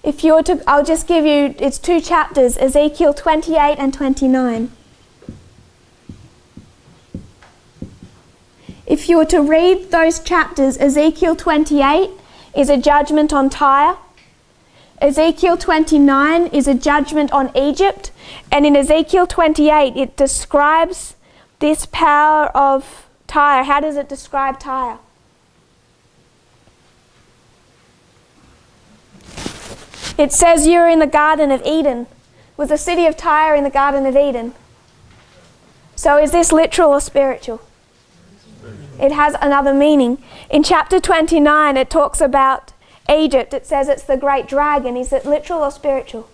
If you were to, I'll just give you, it's 2 chapters, Ezekiel 28 and 29. If you were to read those chapters, Ezekiel 28 is a judgment on Tyre. Ezekiel 29 is a judgment on Egypt. And in Ezekiel 28, it describes this power of Tyre. How does it describe Tyre? It says you're in the Garden of Eden. Was the city of Tyre in the Garden of Eden? So is this literal or spiritual? It has another meaning. In chapter 29, it talks about Egypt. It says it's the great dragon. Is it literal or spiritual?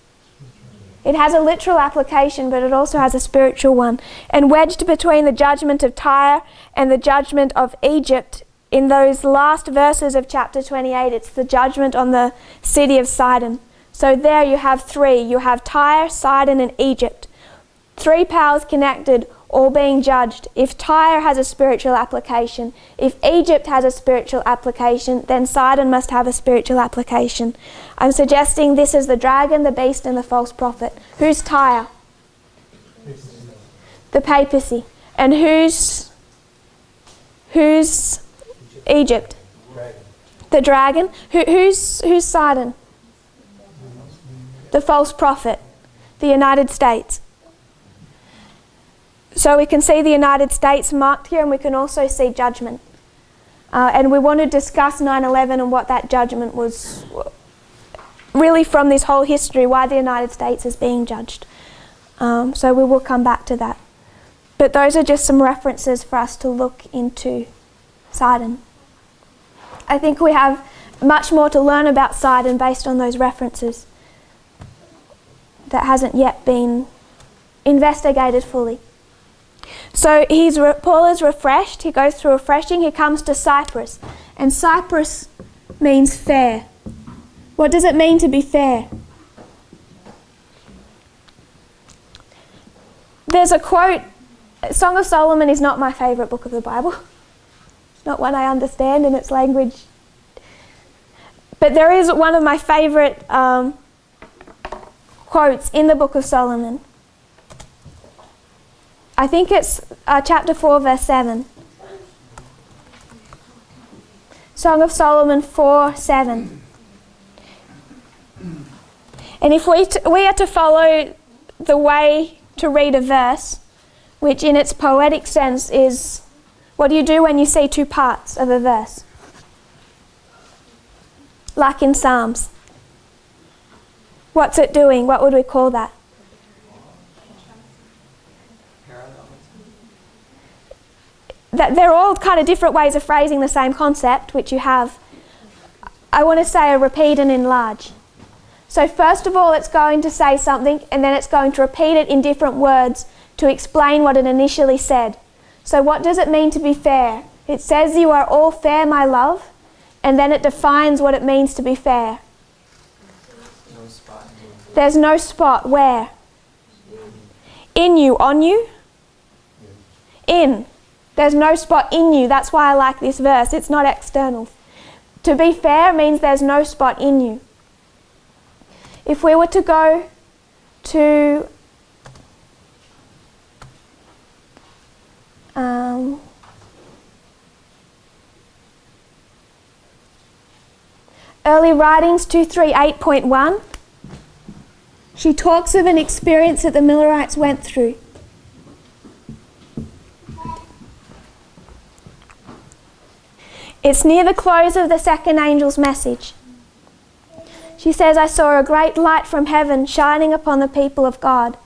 It has a literal application, but it also has a spiritual one. And wedged between the judgment of Tyre and the judgment of Egypt, in those last verses of chapter 28, it's the judgment on the city of Sidon. So there you have 3. You have Tyre, Sidon, and Egypt. 3 powers connected, all being judged. If Tyre has a spiritual application, if Egypt has a spiritual application, then Sidon must have a spiritual application. I'm suggesting this is the dragon, the beast, and the false prophet. Who's Tyre? The papacy. And who's Egypt? The dragon. Who's Sidon? The false prophet. The United States. So we can see the United States marked here, and we can also see judgment. And we want to discuss 9/11 and what that judgment was, really from this whole history, why the United States is being judged. So we will come back to that. But those are just some references for us to look into Sidon. I think we have much more to learn about Sidon based on those references that hasn't yet been investigated fully. So Paul is refreshed. He goes through refreshing. He comes to Cyprus. And Cyprus means fair. What does it mean to be fair? There's a quote. Song of Solomon is not my favourite book of the Bible. It's not one I understand in its language. But there is one of my favourite quotes in the book of Solomon. I think it's chapter 4, verse 7. Song of Solomon 4:7. And if we are to follow the way to read a verse, which in its poetic sense is, what do you do when you see 2 parts of a verse? Like in Psalms. What's it doing? What would we call that? They're all kind of different ways of phrasing the same concept, which you have. I want to say a repeat and enlarge. So first of all, it's going to say something, and then it's going to repeat it in different words to explain what it initially said. So what does it mean to be fair? It says you are all fair, my love, and then it defines what it means to be fair. No spot. There's no spot. Where? In you, on you? In. There's no spot in you. That's why I like this verse. It's not external. To be fair means there's no spot in you. If we were to go to Early Writings 238.1, she talks of an experience that the Millerites went through. It's near the close of the second angel's message. She says, I saw a great light from heaven shining upon the people of God.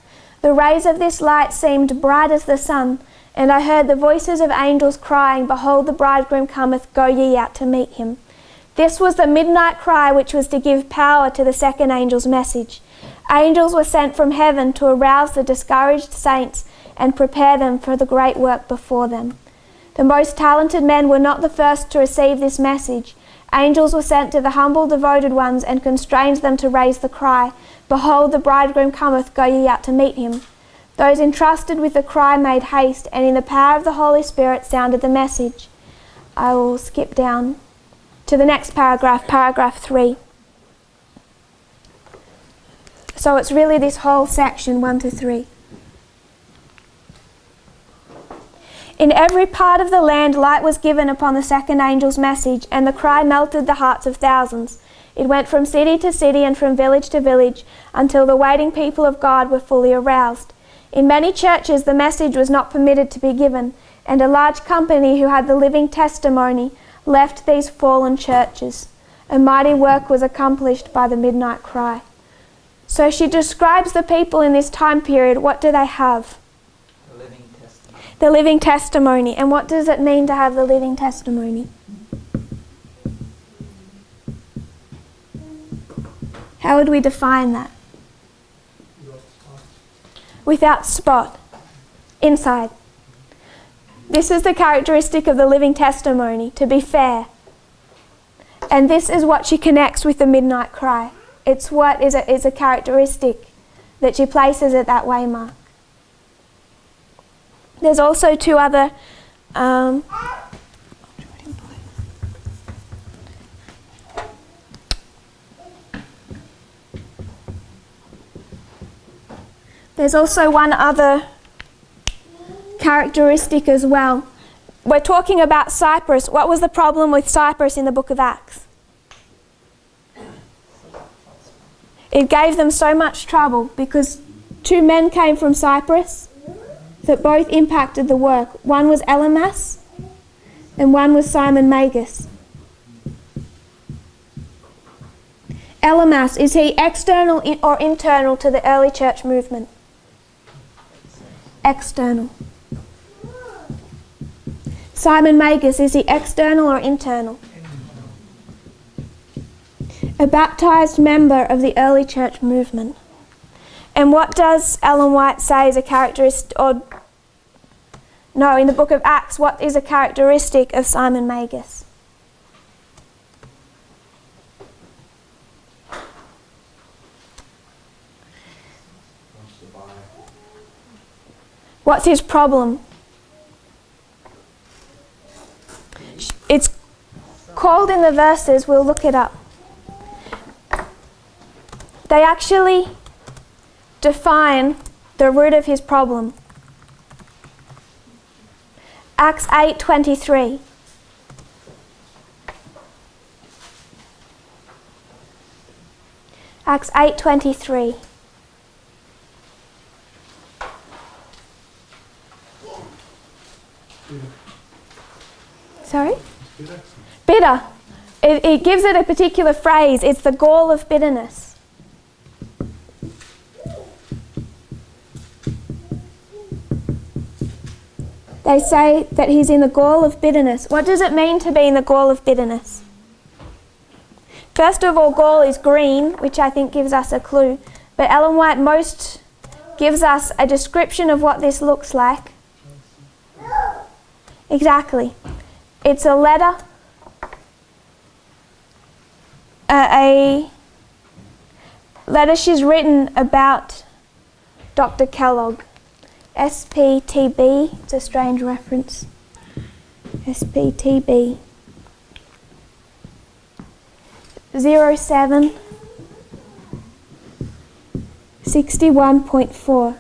The rays of this light seemed bright as the sun, and I heard the voices of angels crying, Behold, the bridegroom cometh, go ye out to meet him. This was the midnight cry which was to give power to the second angel's message. Angels were sent from heaven to arouse the discouraged saints and prepare them for the great work before them. The most talented men were not the first to receive this message. Angels were sent to the humble, devoted ones and constrained them to raise the cry, Behold, the bridegroom cometh, go ye out to meet him. Those entrusted with the cry made haste, and in the power of the Holy Spirit sounded the message. I will skip down to the next paragraph, paragraph 3. So it's really this whole section, 1 to 3. In every part of the land light was given upon the second angel's message, and the cry melted the hearts of thousands. It went from city to city and from village to village until the waiting people of God were fully aroused. In many churches the message was not permitted to be given, and a large company who had the living testimony left these fallen churches. A mighty work was accomplished by the midnight cry. So she describes the people in this time period. What do they have? The living testimony. The living testimony. And what does it mean to have the living testimony? How would we define that? Without spot. Inside. This is the characteristic of the living testimony, to be fair. And this is what she connects with the midnight cry. It's what is a characteristic that she places it that way, Mark. There's also two other there's also one other characteristic as well. We're talking about Cyprus. What was the problem with Cyprus in the book of Acts? It gave them so much trouble because two men came from Cyprus that both impacted the work. One was Elymas and one was Simon Magus. Elymas, is he external or internal to the early church movement? External. Simon Magus, is he external or internal? A baptized member of the early church movement. And what does Ellen White say is a characteristic, in the book of Acts, what is a characteristic of Simon Magus? What's his problem? It's called in the verses, we'll look it up. They actually define the root of his problem. Acts 8:23. Acts 8:23. Sorry? Bitter. It gives it a particular phrase. It's the gall of bitterness. They say that he's in the gall of bitterness. What does it mean to be in the gall of bitterness? First of all, gall is green, which I think gives us a clue. But Ellen White most gives us a description of what this looks like. Exactly. It's a letter, she's written about Dr. Kellogg. SPTB, it's a strange reference. SPTB 07 61.4.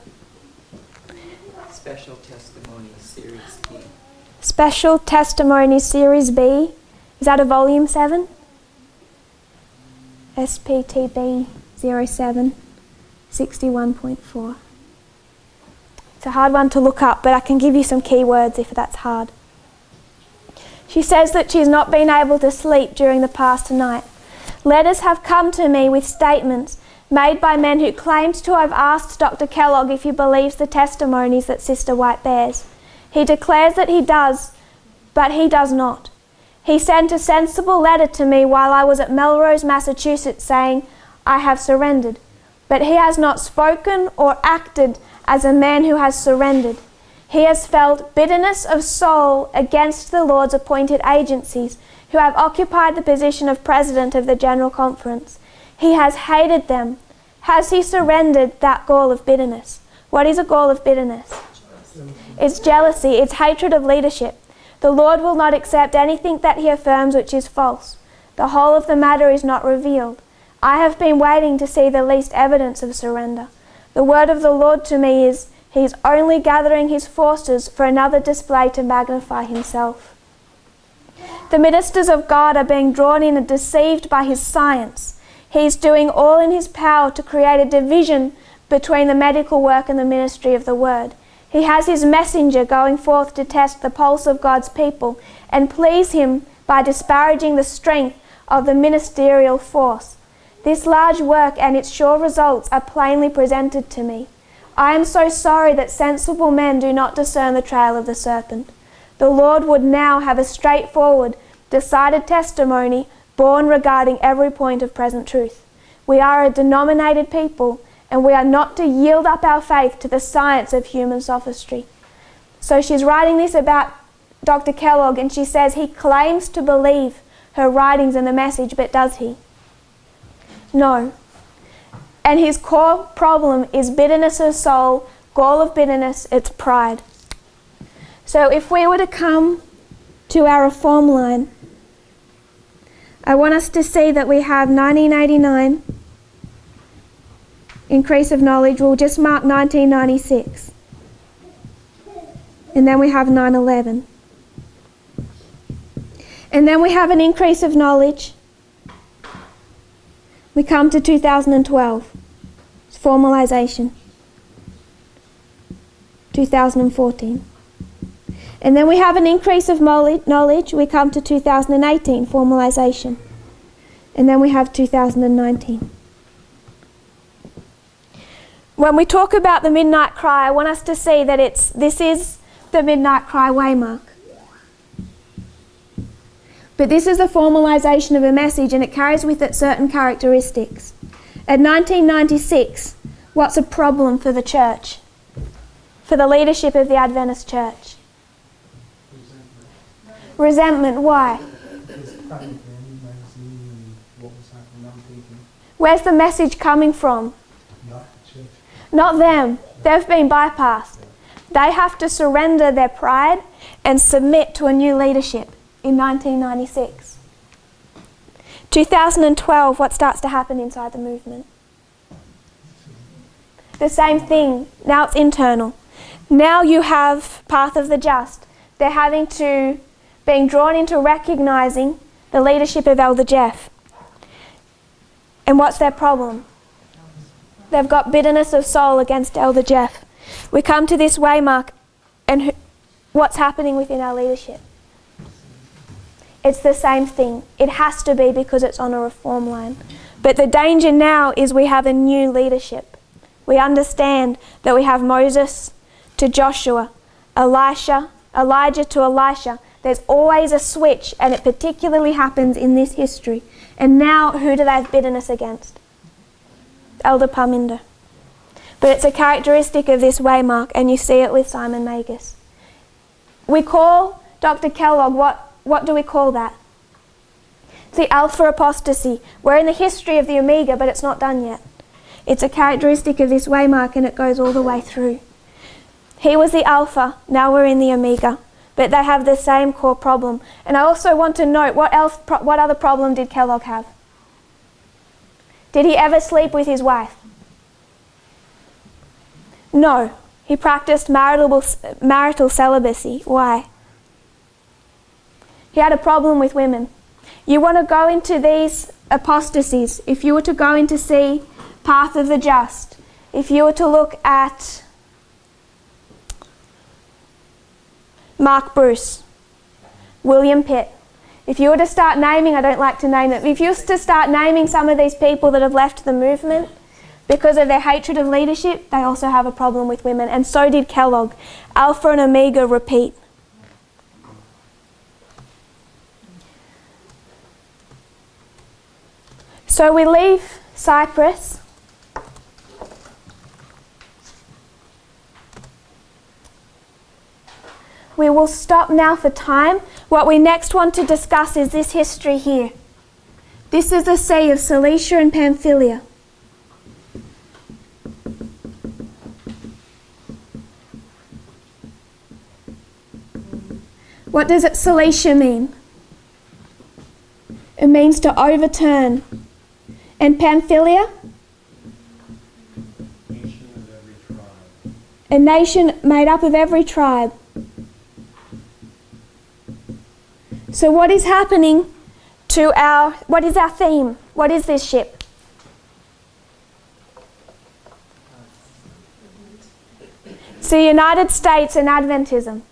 Special Testimony Series B. Special Testimony Series B. Is that a volume 7? SPTB 07 61.4. It's a hard one to look up, but I can give you some key words if that's hard. She says that she's not been able to sleep during the past night. Letters have come to me with statements made by men who claimed to have asked Dr. Kellogg if he believes the testimonies that Sister White bears. He declares that he does, but he does not. He sent a sensible letter to me while I was at Melrose, Massachusetts, saying, "I have surrendered." But he has not spoken or acted as a man who has surrendered. He has felt bitterness of soul against the Lord's appointed agencies who have occupied the position of President of the General Conference. He has hated them. Has he surrendered that gall of bitterness? What is a gall of bitterness? It's jealousy. It's hatred of leadership. The Lord will not accept anything that he affirms which is false. The whole of the matter is not revealed. I have been waiting to see the least evidence of surrender. The word of the Lord to me is, he is only gathering his forces for another display to magnify himself. The ministers of God are being drawn in and deceived by his science. He is doing all in his power to create a division between the medical work and the ministry of the word. He has his messenger going forth to test the pulse of God's people and please him by disparaging the strength of the ministerial force. This large work and its sure results are plainly presented to me. I am so sorry that sensible men do not discern the trail of the serpent. The Lord would now have a straightforward, decided testimony born regarding every point of present truth. We are a denominated people, and we are not to yield up our faith to the science of human sophistry. So she's writing this about Dr. Kellogg, and she says he claims to believe her writings and the message, but does he? No. And his core problem is bitterness of soul, gall of bitterness, it's pride. So if we were to come to our reform line, I want us to see that we have 1989, increase of knowledge. We'll just mark 1996. And then we have 9/11. And then we have an increase of knowledge. We come to 2012. It's formalization. 2014. And then we have an increase of knowledge. We come to 2018, formalization. And then we have 2019. When we talk about the midnight cry, I want us to see that this is the midnight cry waymark. But this is the formalization of a message, and it carries with it certain characteristics. At 1996, what's a problem for the church? For the leadership of the Adventist church? Resentment. Why? Where's the message coming from? Not them. They've been bypassed. They have to surrender their pride and submit to a new leadership in 1996. 2012, what starts to happen inside the movement? The same thing. Now it's internal. Now you have Path of the Just. They're being drawn into recognizing the leadership of Elder Jeff. And what's their problem? They've got bitterness of soul against Elder Jeff. We come to this waymark, and what's happening within our leadership? It's the same thing. It has to be, because it's on a reform line. But the danger now is we have a new leadership. We understand that we have Moses to Joshua, Elijah to Elisha. There's always a switch, and it particularly happens in this history. And now, who do they have bitterness against? Elder Parminder. But it's a characteristic of this waymark, and you see it with Simon Magus. We call Dr. Kellogg, what do we call that? The Alpha apostasy. We're in the history of the Omega, but it's not done yet. It's a characteristic of this waymark, and it goes all the way through. He was the Alpha, now we're in the Omega. But they have the same core problem. And I also want to note, what other problem did Kellogg have? Did he ever sleep with his wife? No. He practiced marital celibacy. Why? He had a problem with women. You want to go into these apostasies. If you were to go in to see Path of the Just, if you were to look at Mark Bruce, William Pitt, If you were to start naming, I don't like to name them, if you were to start naming some of these people that have left the movement because of their hatred of leadership, they also have a problem with women, and so did Kellogg. Alpha and Omega repeat. So we leave Cyprus. We will stop now for time. What we next want to discuss is this history here. This is the Sea of Cilicia and Pamphylia. What does it Cilicia mean? It means to overturn. And Pamphylia? Nation of every tribe. A nation made up of every tribe. So what is happening to what is our theme? What is this ship? It's the United States and Adventism.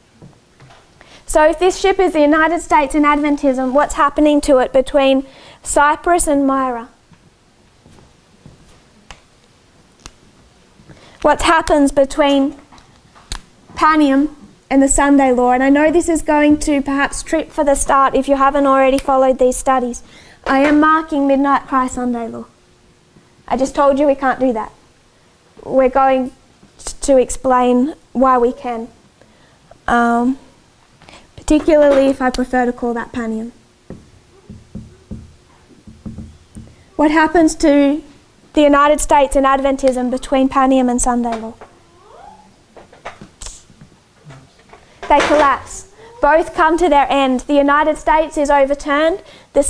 So if this ship is the United States and Adventism, what's happening to it between Cyprus and Myra? What happens between Panium and the Sunday law? And I know this is going to perhaps trip for the start if you haven't already followed these studies. I am marking Midnight Cry Sunday law. I just told you we can't do that. We're going to explain why we can. Particularly if I prefer to call that Panium. What happens to the United States and Adventism between Panium and Sunday law? They collapse. Both come to their end. The United States is overturned, the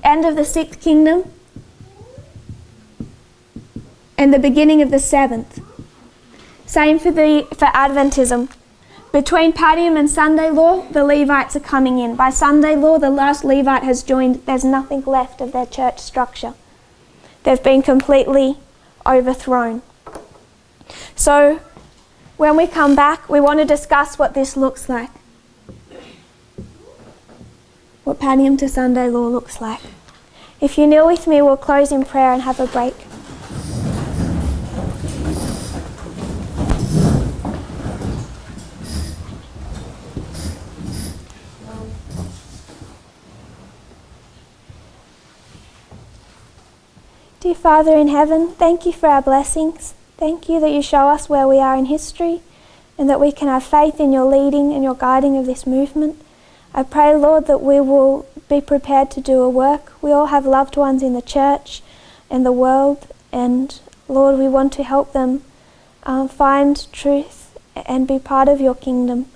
end of the 6th kingdom, and the beginning of the 7th. Same for Adventism. Between Panium and Sunday law, the Levites are coming in. By Sunday law, the last Levite has joined. There's nothing left of their church structure. They've been completely overthrown. So when we come back, we want to discuss what this looks like. What Panium to Sunday law looks like. If you kneel with me, we'll close in prayer and have a break. Dear Father in heaven, thank you for our blessings. Thank you that you show us where we are in history and that we can have faith in your leading and your guiding of this movement. I pray, Lord, that we will be prepared to do a work. We all have loved ones in the church and the world, and Lord, we want to help them find truth and be part of your kingdom.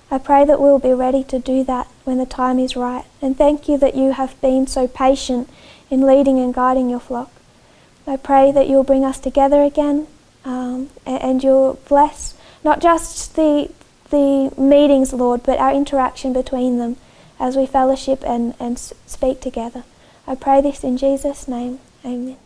I pray that we'll be ready to do that when the time is right. And thank you that you have been so patient in leading and guiding your flock. I pray that you'll bring us together again and you'll bless not just the meetings, Lord, but our interaction between them as we fellowship and speak together. I pray this in Jesus' name. Amen.